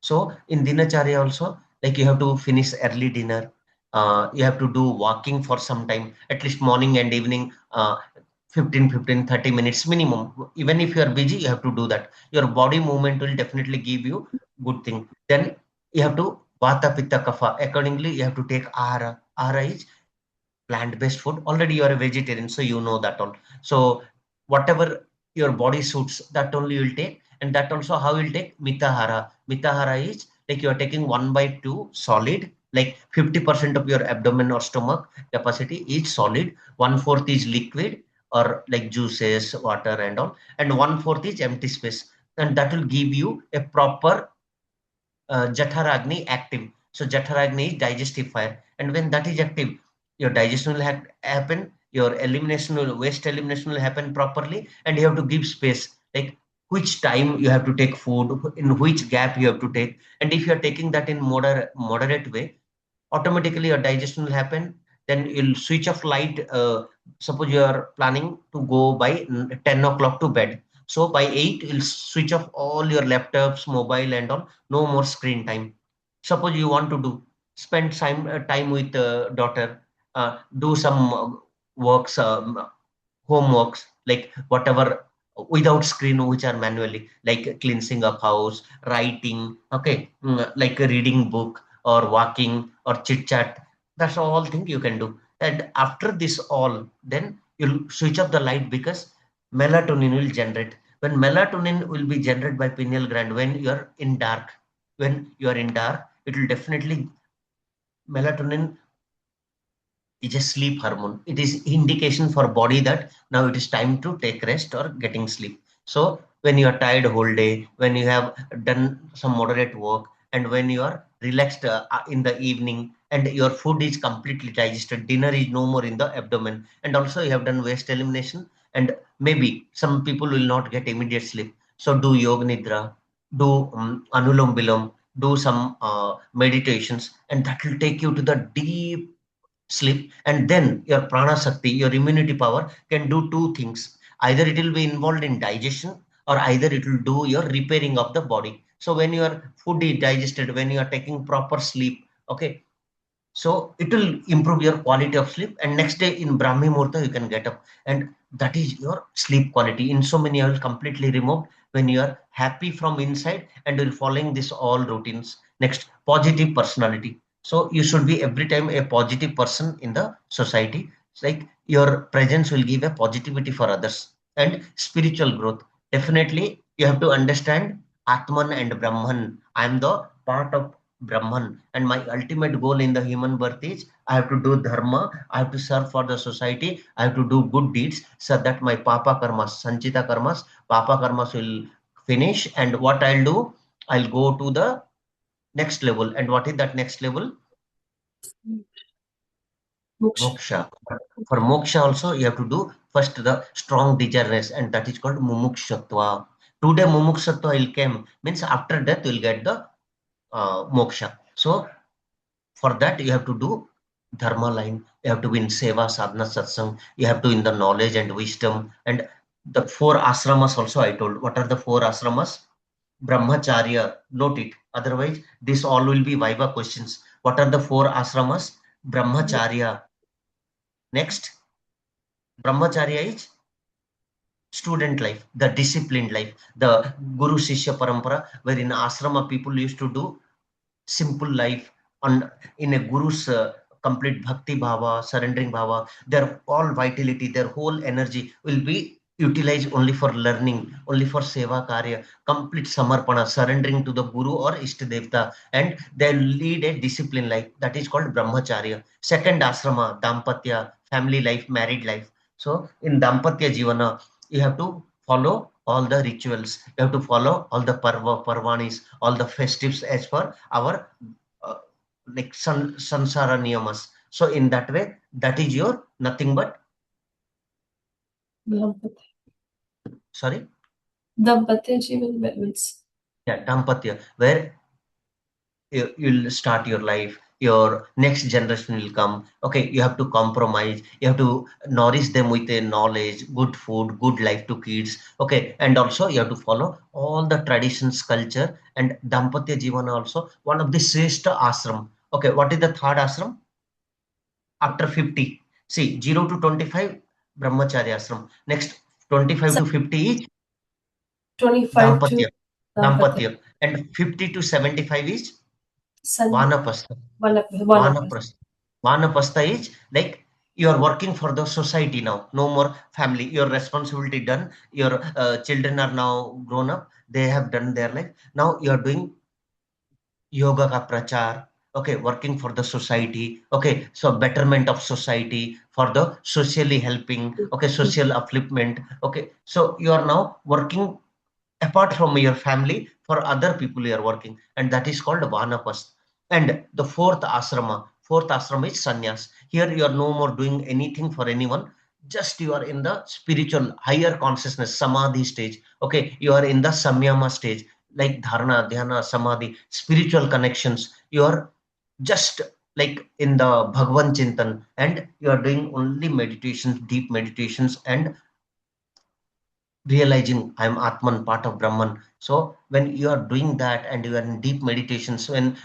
So in Dinacharya also, like you have to finish early dinner. You have to do walking for some time, at least morning and evening, 15, 15, 30 minutes minimum. Even if you are busy, you have to do that. Your body movement will definitely give you good thing. Then you have to Vata Pitta Kapha. Accordingly, you have to take Ahara. Ahara is plant-based food. Already you are a vegetarian, so you know that all. So whatever your body suits, that only you will take, and that also how you will take Mitahara. Mitahara is like you are taking 1/2 solid, like 50% of your abdomen or stomach capacity is solid, 1/4 is liquid or like juices, water and all, and 1/4 is empty space. And that will give you a proper Jatharagni active. So Jatharagni is digestive fire, and when that is active, your digestion will happen, your elimination will waste elimination will happen properly, and you have to give space, like which time you have to take food, in which gap you have to take, and if you are taking that in moderate way, automatically your digestion will happen. Then you'll switch off light. Suppose you are planning to go by 10 o'clock to bed, so by 8 you'll switch off all your laptops, mobile and all. No more screen time. Suppose you want to do spend time with daughter, do some works, homeworks, like whatever, without screen, which are manually, like cleansing of house, writing, okay, like a reading book or walking or chit chat. That's all thing you can do. And after this all, then you'll switch off the light because melatonin will generate. When melatonin will be generated by pineal gland when you are in dark, when you are in dark, it will definitely melatonin is a sleep hormone. It is indication for body that now it is time to take rest or getting sleep. So when you are tired whole day, when you have done some moderate work, and when you are relaxed in the evening, and your food is completely digested, dinner is no more in the abdomen, and also you have done waste elimination, and maybe some people will not get immediate sleep. So do yoga nidra, do anulom bilom, do some meditations, and that will take you to the deep sleep, and then your prana shakti, your immunity power can do two things. Either it will be involved in digestion, or either it will do your repairing of the body. So when your food is digested, when you are taking proper sleep, okay, so it will improve your quality of sleep, and next day in Brahmi Muhurta you can get up, and that is your sleep quality. Insomnia will completely removed when you are happy from inside and you're following this all routines. Next, positive personality. So you should be every time a positive person in the society. It's like your presence will give a positivity for others. And spiritual growth. Definitely you have to understand Atman and Brahman. I am the part of Brahman, and my ultimate goal in the human birth is I have to do dharma, I have to serve for the society, I have to do good deeds so that my papa karmas, sanchita karmas, papa karmas will finish. And what I'll do, I'll go to the next level. And what is that next level? Moksha. Moksha. For moksha also you have to do first the strong desireless, and that is called mumukshatva. Today mumukshatva will come means after death you will get the moksha. So for that you have to do dharma line, you have to be in seva sadhana satsang, you have to in the knowledge and wisdom. And the four ashramas also I told. What are the four ashramas? Brahmacharya, note it, otherwise this all will be viva questions. What are the four ashramas? Brahmacharya. Next, Brahmacharya is student life, the disciplined life, the guru shishya parampara, where in ashrama people used to do simple life on in a guru's complete bhakti bhava, surrendering bhava. Their all vitality, their whole energy will be utilized only for learning, only for seva karya, complete samarpana, surrendering to the guru or ishtadevta, and they lead a disciplined life. That is called brahmacharya. Second ashrama, dampatya, family life, married life. So in Dampatya Jivana, you have to follow all the rituals. You have to follow all the parvanis, all the festives as per our uh, like sansara niyamas. So in that way, that is your nothing but Dampatya. sorry, Dampatya Jeevan means. yeah, Dampatya, where you'll start your life, your next generation will come. Okay, you have to compromise, you have to nourish them with a knowledge, good food, good life to kids. Okay, and also you have to follow all the traditions, culture. And Dampatya Jivana also one of the Shrestha ashram. Okay, what is the third ashram after 50? See, 0 to 25 brahmacharya ashram. Next, 25 to 50 is 25 to Dampatya. Dampatya. Dampatya. And 50 to 75 is Sun. Vanapastha. Vanapas. Vanaprastha. Vanapastha is like you are working for the society now. No more family. Your responsibility done. Your children are now grown up. They have done their life. Now you are doing yoga ka prachar. Okay, working for the society. Okay, so betterment of society for the socially helping. Okay, social upliftment. Okay, so you are now working apart from your family for other people you are working, and that is called vanapas. And the fourth ashrama is sannyas. Here you are no more doing anything for anyone, just you are in the spiritual higher consciousness samadhi stage. Okay, you are in the samyama stage, like dharana, dhyana, samadhi, spiritual connections. You are just like in the bhagwan chintan, and you are doing only meditations, deep meditations, and realizing I'm Atman, part of Brahman. So when you are doing that and you are in deep meditations, when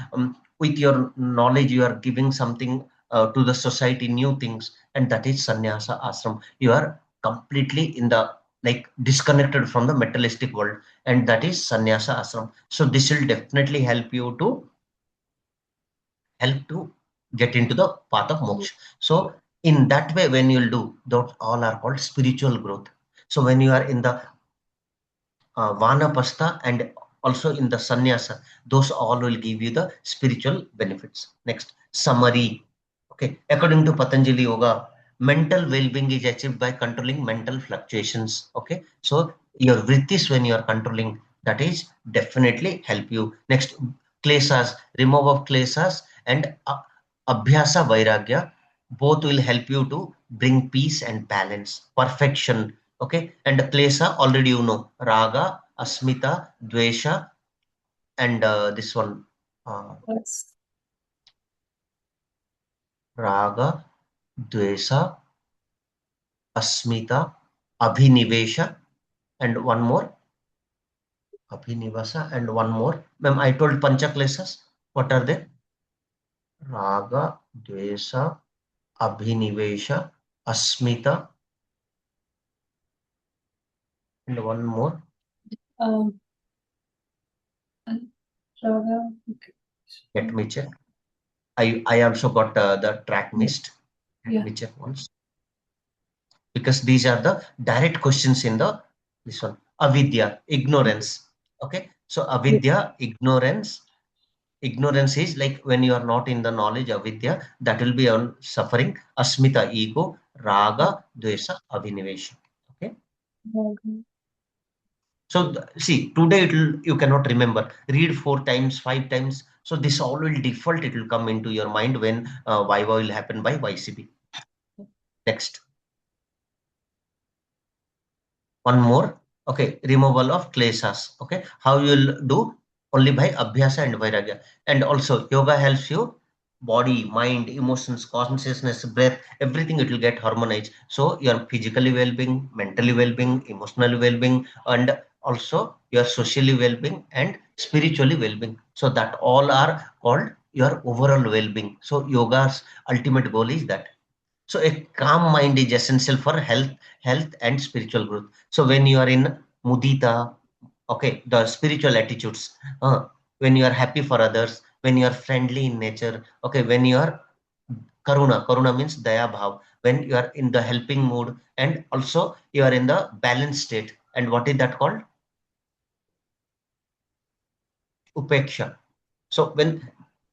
with your knowledge you are giving something to the society, new things, and that is sannyasa ashram. You are completely in the like disconnected from the materialistic world, and that is sannyasa ashram. So this will definitely help to get into the path of moksha. So in that way, when you'll do, those all are called spiritual growth. So when you are in the Vanapasta and also in the Sannyasa, those all will give you the spiritual benefits. Next, summary. Okay, according to Patanjali Yoga, mental well-being is achieved by controlling mental fluctuations. Okay, so your Vrittis when you are controlling, that is definitely help you. Next, Kleshas, remove of Kleshas and Abhyasa Vairagya, both will help you to bring peace and balance, perfection. Okay, and Klesha already you know, Raga, Asmita, Dvesha, and this one, uh, Yes. Raga, Dvesha, Asmita, Abhinivesha, and one more, Abhinivasa, and one more. Ma'am, I told Pancha Kleshas. What are they? Raga, Dvesha, Abhinivesha, Asmita, and one more. Um, Raga. Let me check. I also got the track Yeah. missed. Let Yeah. me check once, because these are the direct questions in the this one. Avidya, ignorance. Okay, so Yeah. avidya, ignorance is like when you are not in the knowledge, avidya, that will be on suffering. Asmita, ego. Raga, dvesa, abhinivesha. Okay, Raga. so see, today it will, you cannot remember, read 4 times, 5 times, so this all will default, it will come into your mind when viva will happen by YCB. Next, one more. Okay, removal of kleshas. Okay, how you will do? Only by abhyasa and vairagya. And also yoga helps you body, mind, emotions, consciousness, breath, everything, it will get harmonized. So you are physically well-being, mentally well-being, emotionally well-being, and also your socially well-being and spiritually well-being. So that all are called your overall well-being. So yoga's ultimate goal is that. So a calm mind is essential for health and spiritual growth. So when you are in mudita, okay, the spiritual attitudes, when you are happy for others, when you are friendly in nature, okay, when you are karuna means daya bhav, when you are in the helping mood, and also you are in the balanced state. And what is that called? Upeksha. So when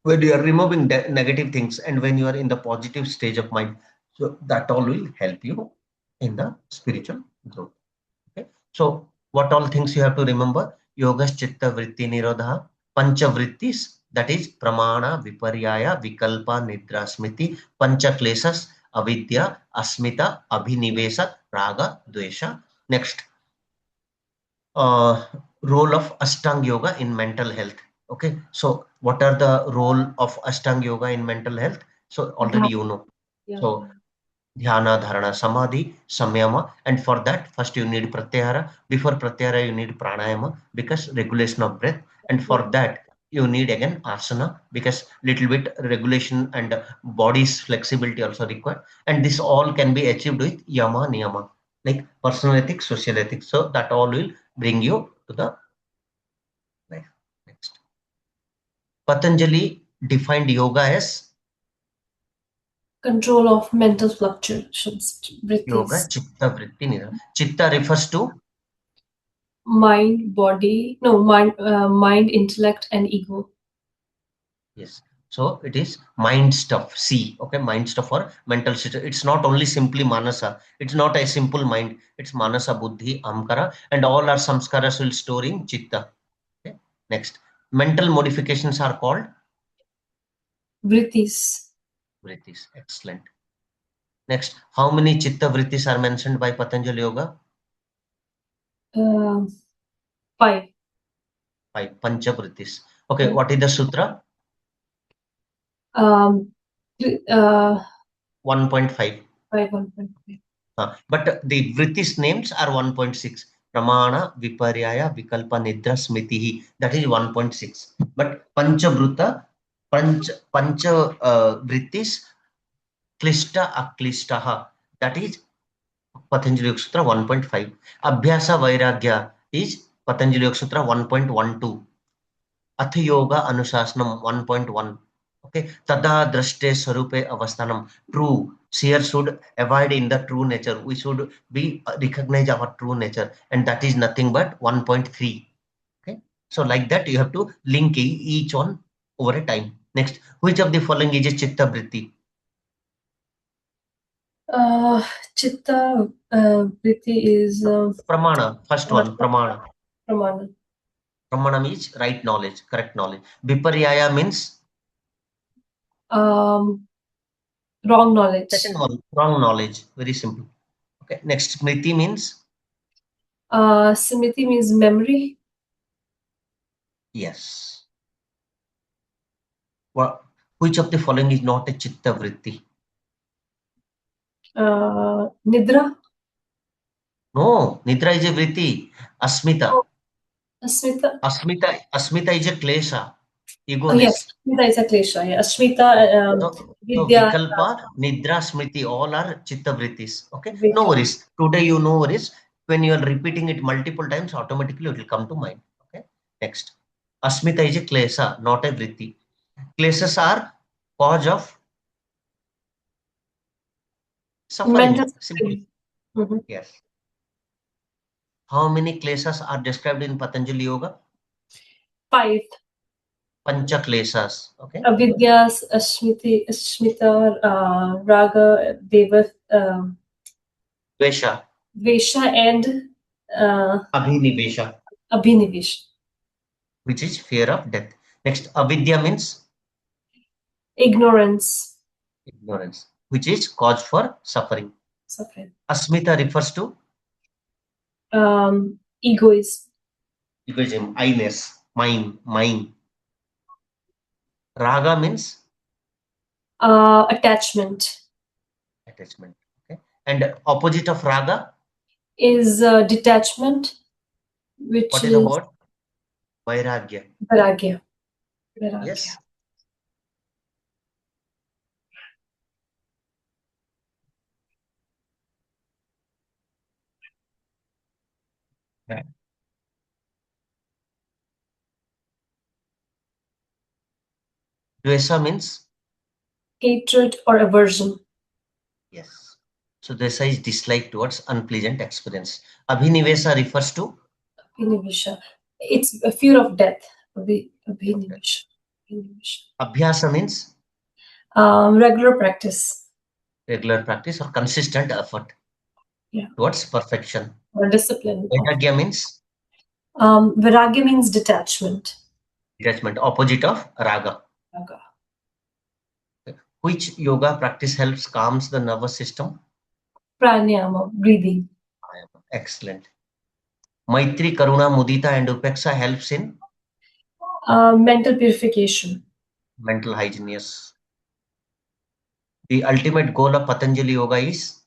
you are removing negative things and when you are in the positive stage of mind, so that all will help you in the spiritual growth. Okay. So what all things you have to remember? Yogas Chitta Vritti Nirodha, Pancha Vrittis, that is Pramana, Viparyaya, Vikalpa, Nidra, Smiti, Pancha Kleshas, Avidya, Asmita, Abhinivesa, Raga, Dvesha. Next, role of Ashtanga Yoga in mental health. Okay, so what are the role of Ashtanga Yoga in mental health? So already you know. Yeah. So Dhyana, Dharana, Samadhi, Samyama, and for that first you need Pratyahara. Before Pratyahara you need Pranayama because regulation of breath, and for that you need again Asana because little bit regulation and body's flexibility also required, and this all can be achieved with Yama Niyama like personal ethics, social ethics. So that all will bring you to the life. Next, Patanjali defined yoga as Control of mental fluctuations, yoga Vrittis. Chitta Vritti Nirodha. Chitta refers to Mind, body, no, mind, intellect, and ego. yes. So it is mind stuff. See, okay, mind stuff or mental state. It's not only simply manasa. It's not a simple mind. It's manasa, buddhi, amkara, and all our samskaras will store in chitta. Okay. Next, mental modifications are called Vrittis. vrittis. Excellent. Next, how many chitta vrittis are mentioned by Patanjali Yoga? Uh, 5. Five. Pancha vrittis. Okay, what is the sutra? Um, uh, 1.5. 5, 1.5. But the Vrittis names are 1.6. Pramana, Viparyaya, Vikalpa, Nidra, Smitihi. That is 1.6. But Panchabruta, Pancha Vrittis, Klishta, Aklishtaha. That is Patanjali Yoga Sutra 1.5. Abhyasa Vairagya is Patanjali Yoga Sutra 1.12. अथ yoga अनुशासनम 1.1. Okay, tada drashte swarupe avasthanam. True seer should abide in the true nature. We should be recognize our true nature, and that is nothing but 1.3. Okay, so like that you have to link each one over a time. Next, which of the following is a chitta vritti? Chitta Vritti is Pramana, first one, pramana. Pramana. Pramana means right knowledge, correct knowledge. Viparyaya means Um, Wrong knowledge. second one, wrong knowledge. Very simple. Okay, next, smriti means Smriti means memory. yes. Well, which of the following is not a chitta vritti? Nidra. No, nidra is a vritti. Asmita. Oh, Asmita. Asmita is a klesha, Oh, yes, egoness. Asmita is a klesha. Yeah, Asmita, So Vidya, vikalpa, nidra, smriti, all are chitta vrittis. Okay, no Vika. worries. Today you know worries. When you are repeating it multiple times, automatically it will come to mind. Okay, next. Asmita is a klesha, not a vritti. Kleshas are cause of Mental suffering. Simply. suffering. Mhm. Yes. How many kleshas are described in Patanjali Yoga? 5. Pancha kleshas. Okay. Avidya, Asmita, Raga, Deva, Dvesha, Dvesha, and abhinivesha, Abhinivesh. which is fear of death. Next, avidya means Ignorance. ignorance, which is cause for suffering. Suffering. Asmita refers to Egoism. egoism, I-ness, mine. Raga means Attachment. attachment. Okay. And opposite of raga, Is detachment, which what is the is word? Vairagya. Vairagya. Vairagya. Yes. Right. Dvesa means Hatred or aversion. yes. So dvesa is dislike towards unpleasant experience. Abhinivesa refers to Abhinivisha. It's a fear of death. Abhinivisha. Abhinivisha. abhyasa means Regular practice. regular practice or consistent effort. Yeah. towards perfection. Or discipline. Vairagya means Vairagya means detachment. detachment, opposite of raga. Yoga. Which yoga practice helps calms the nervous system? Pranayama, breathing. Excellent. Maitri, Karuna, Mudita, and Upeksa helps in Mental purification. mental hygiene. Yes. The ultimate goal of Patanjali Yoga is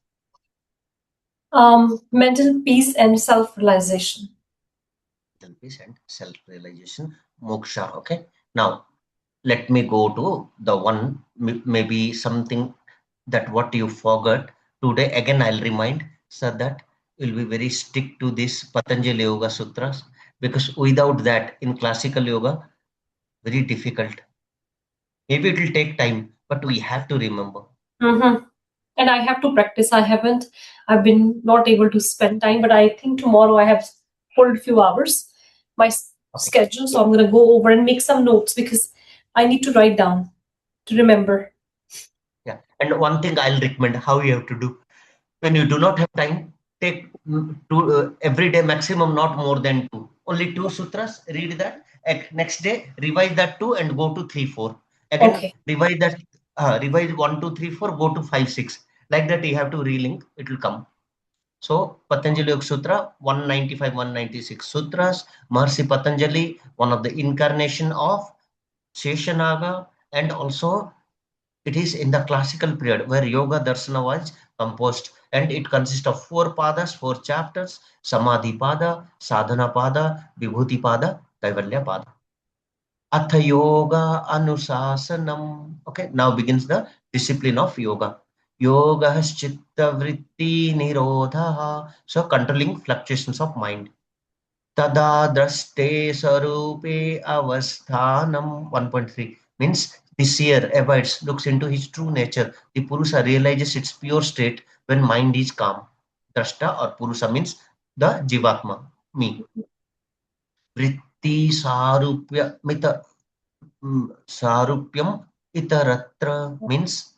Mental peace and self-realization. mental peace and self-realization, moksha. Okay. Now, let me go to the one, maybe something that what you forgot today. Again, I'll remind so that will be very strict to this Patanjali Yoga Sutras, because without that, in classical yoga, very difficult. Maybe it will take time, but we have to remember. Mm-hmm. And I have to practice. I've been not able to spend time, but I think tomorrow I have pulled a few hours my Okay. schedule, so I'm going to go over and make some notes because I need to write down to remember. Yeah. And one thing I'll recommend how you have to do when you do not have time, take two every day maximum, not more than two. Only two sutras, read that. Next day, revise that two and go to 3, 4. Again, Okay. revise that, revise 1, 2, 3, 4, go to 5, 6. Like that, you have to relink, it will come. So, Patanjali Yoga Sutra 195, 196 sutras. Maharishi Patanjali, one of the incarnation of Sheshanaga, and also it is in the classical period where Yoga Darshana was composed, and it consists of 4 padas, 4 chapters: Samadhi Pada, Sadhana Pada, Vibhuti Pada, Kaivalya Pada. Atha Yoga Anusasanam. Okay, now begins the discipline of yoga. Yoga has Chitta Vritti Nirodha. So, controlling fluctuations of mind. Tada draste sarupe avasthanam. 1.3 means the seer abides, looks into his true nature. The Purusa realizes its pure state when mind is calm. Drashta or Purusa means the Jivatma, me. Vritti sarupya mita sarupyam itaratra means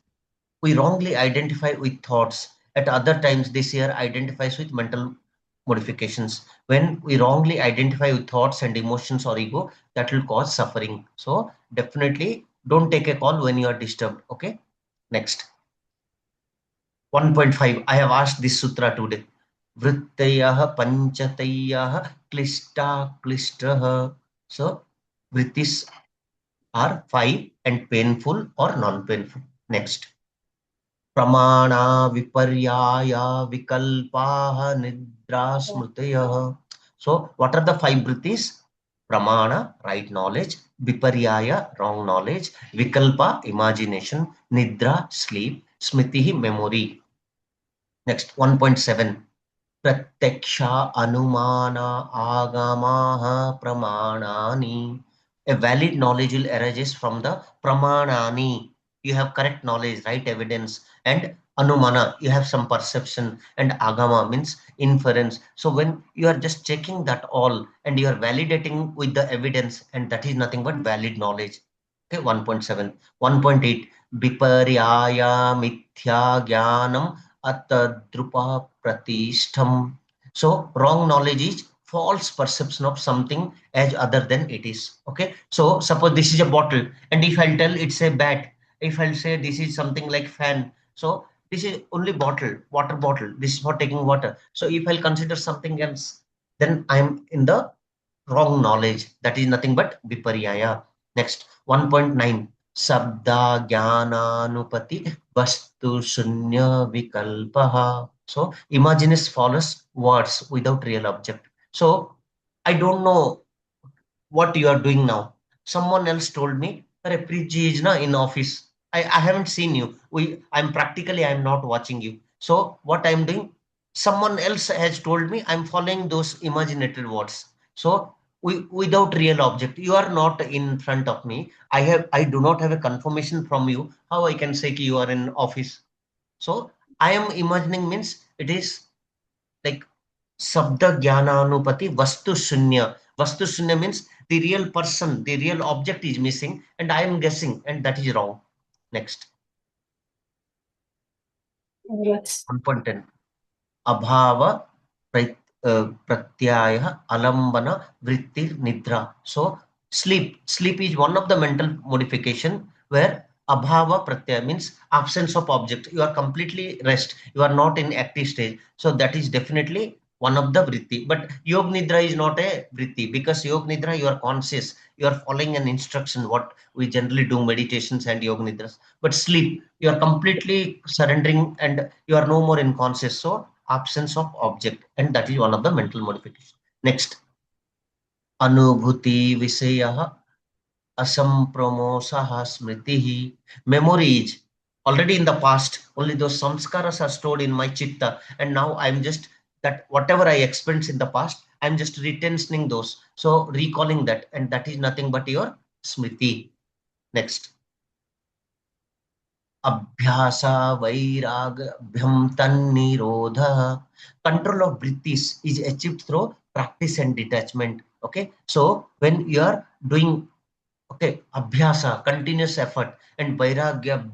we wrongly identify with thoughts. At other times, this year identifies with mental modifications. When we wrongly identify with thoughts and emotions or ego, that will cause suffering. So definitely don't take a call when you are disturbed. Okay. Next. 1.5. I have asked this sutra today. Vrittayah panchatayah klishta klishtaha. So vrittis are 5 and painful or non-painful. Next. प्रमाणा viparyaya vikalpaha nidra smrutayah. So what are the 5 vrittis? Pramana, right knowledge; viparyaya, wrong knowledge; vikalpa, imagination; nidra, sleep; smritihi, memory. Next, 1.7. Pratyaksha anumana agamaha pramanani. A valid knowledge will arises from the pramanani. You have correct knowledge, right evidence, and anumana, you have some perception, and agama means inference. So when you are just checking that all and you are validating with the evidence, and that is nothing but valid knowledge. Okay, 1.7. 1.8. Viparyaya mithya jnanam atadrupa pratishtham. So wrong knowledge is false perception of something as other than it is. Okay. So suppose this is a bottle, and if I'll tell it's a bat, if I'll say this is something like fan, so this is only bottle, water bottle. This is for taking water. So if I'll consider something else, then I'm in the wrong knowledge. That is nothing but viparyaya. Next, 1.9. Sabda Jnananupati Vastu Shunya Vikalpaha. So imagination follows words without real object. So I don't know what you are doing now. Someone else told me, "Arey, Preeti is na in office. I haven't seen you. I'm not watching you." So what I'm doing, someone else has told me, I'm following those imaginated words. So without real object, you are not in front of me. I do not have a confirmation from you. How I can say ki you are in office? So I am imagining means it is like Sabda Jnananupati Vastu Shunya. Vastu Shunya means the real person, the real object is missing, and I am guessing, and that is wrong. Next, Yes. 1.10. abhava pratyaya alambana vritti nidra. So sleep is one of the mental modification where abhava pratyaya means absence of object. You are completely rest, you are not in active stage, so that is definitely one of the vritti. But yog nidra is not a vritti, because yog nidra you are conscious, you are following an instruction what we generally do meditations and yog nidras. But sleep, you are completely surrendering and you are no more in conscious, so absence of object, and that is one of the mental modification. Next, anubhuti visaya asampramosaha smritihi. Memory is already in the past, only those samskaras are stored in my chitta, and now I'm just that whatever I experienced in the past, I'm just retentioning those, so recalling that, and that is nothing but your smriti. Next, Abhyasa Vairagya Tannirodha. Control of Vrittis is achieved through practice and detachment. Okay, so when you are doing, okay, Abhyasa, continuous effort, and Vairagya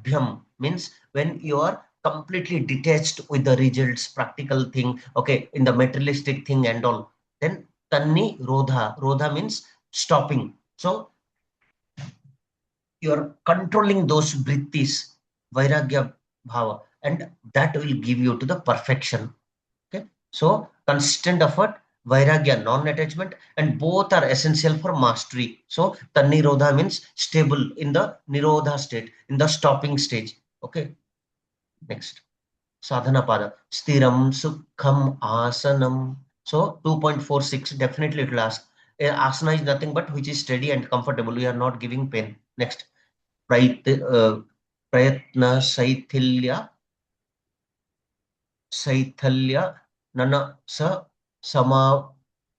means when you are completely detached with the results, practical thing, okay, in the materialistic thing and all. Then Tanni Rodha means stopping. So you're controlling those vrittis, vairagya bhava, and that will give you to the perfection. Okay, so consistent effort, vairagya non-attachment, and both are essential for mastery. So tannirodha means stable in the nirodha state, in the stopping stage. Okay, next, sadhana pada stiram sukham asanam. So 2.46 definitely it will ask. Asana is nothing but which is steady and comfortable, we are not giving pain. Next, प्रयत प्रयत्न शैथल्य none स समा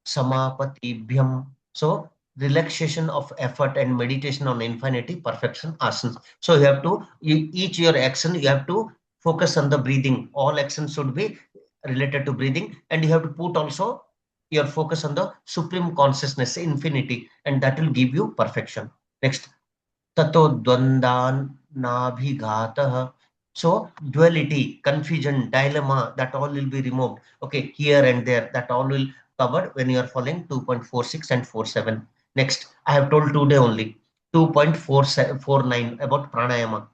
samapatibhyam. So relaxation of effort and meditation on infinity perfection asanas. So you have to, each your action you have to focus on the breathing. All actions should be related to breathing, and you have to put also your focus on the supreme consciousness infinity, and that will give you perfection. Next, ततो द्वंद्वानाभिघातः. So duality, confusion, dilemma, that all will be removed. Okay, here and there, that all will covered when you are following 2.46 and 47. Next, I have told today only 2.49 about pranayama. Mhm.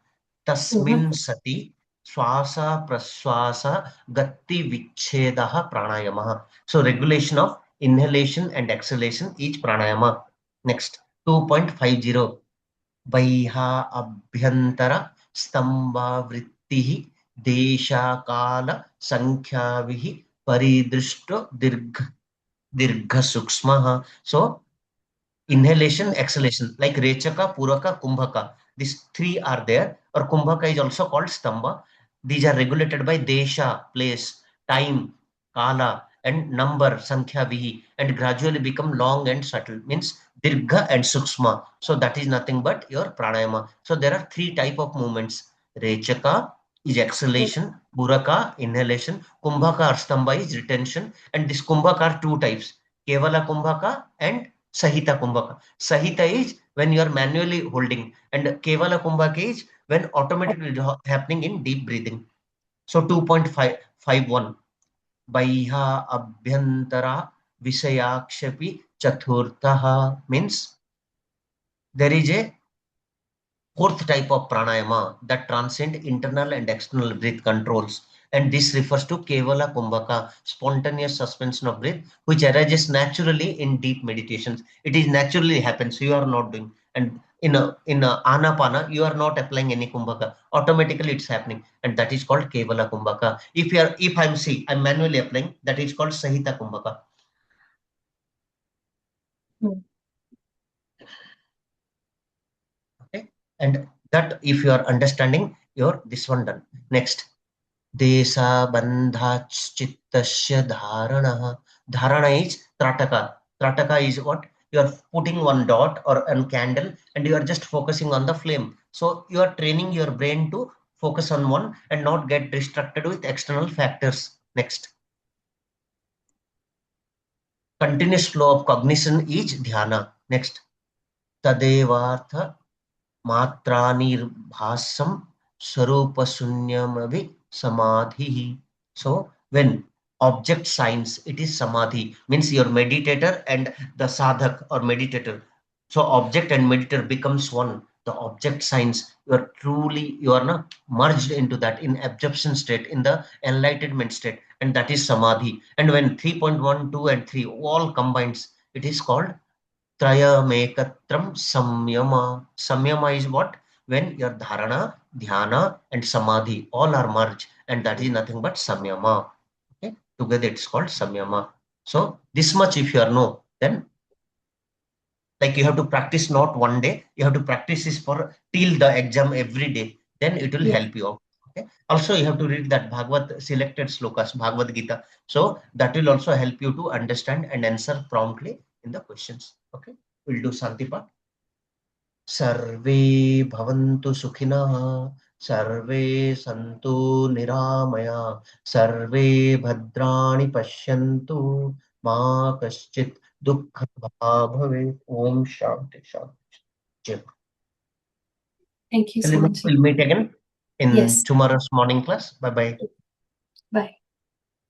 Tasmin sati swasa praswasa gati vichhedaha pranayama. So regulation of inhalation and exhalation, each pranayama. Next, 2.50 वैहा अभ्यंतर स्तंभावृत्ति देशाकाल संख्याभिः परिदृष्टो दीर्घ सूक्ष्म. So inhalation, exhalation, like Rechaka, Puraka, Kumbhaka. These three are there, or Kumbhaka is also called Stamba. These are regulated by Desha, place, time, Kala, and number, Sankhya, Vihi, and gradually become long and subtle, means Dirgha and Sukshma. So that is nothing but your Pranayama. So there are three type of movements. Rechaka is exhalation, Puraka, inhalation, Kumbhaka or Stamba is retention, and this Kumbhaka are two types, Kevala Kumbhaka and Sahita Kumbhaka. Sahita is when you are manually holding, and Kevala Kumbhaka is when automatically happening in deep breathing. So 2.51 Baiha Abhyantara Visayakshapi Chaturthaha means there is a fourth type of pranayama that transcend internal and external breath controls. And this refers to Kevala Kumbhaka, spontaneous suspension of breath, which arises naturally in deep meditations. It is naturally happens, you are not doing. And in a Anapana, you are not applying any Kumbhaka. Automatically it's happening. And that is called Kevala Kumbhaka. I'm manually applying, that is called Sahita Kumbhaka. Mm. Okay. And that if you are understanding, you're this one done. Next. Desabandhachittasya dharana. Dharana is trataka. Trataka is what? You are putting one dot or a candle and you are just focusing on the flame. So you are training your brain to focus on one and not get distracted with external factors. Next. Continuous flow of cognition is dhyana. Next. Tadevartha matranirбhasam sarupasunyamavi samadhi. So when object science, it is samadhi, means your meditator and the sadhak or meditator. So object and meditator becomes one. The object science, you are truly, you are not merged into that in absorption state, in the enlightenment state, and that is samadhi. And when 3.1, 2, and 3 all combines, it is called Trayamekatram Samyama. Samyama is what? When your dharana, dhyana, and samadhi all are merged, and that is nothing but samyama. Okay, together it's called samyama. So this much if you are know, then like you have to practice not one day, you have to practice this for till the exam every day. Then it will Yeah. help you out. Okay. Also, you have to read that Bhagavad selected slokas, Bhagavad Gita. So that will also help you to understand and answer promptly in the questions. Okay. We'll do Shanti part. सर्वे भवन्तु सुखिनः सर्वे सन्तु निरामया सर्वे भद्राणि पश्यन्तु मा कश्चित् दुःखभाग् भवेत् ॐ शान्ति शान्ति जय गुरु. Thank you so We'll much. we'll meet again in Yes. tomorrow's morning class. Bye bye. Bye.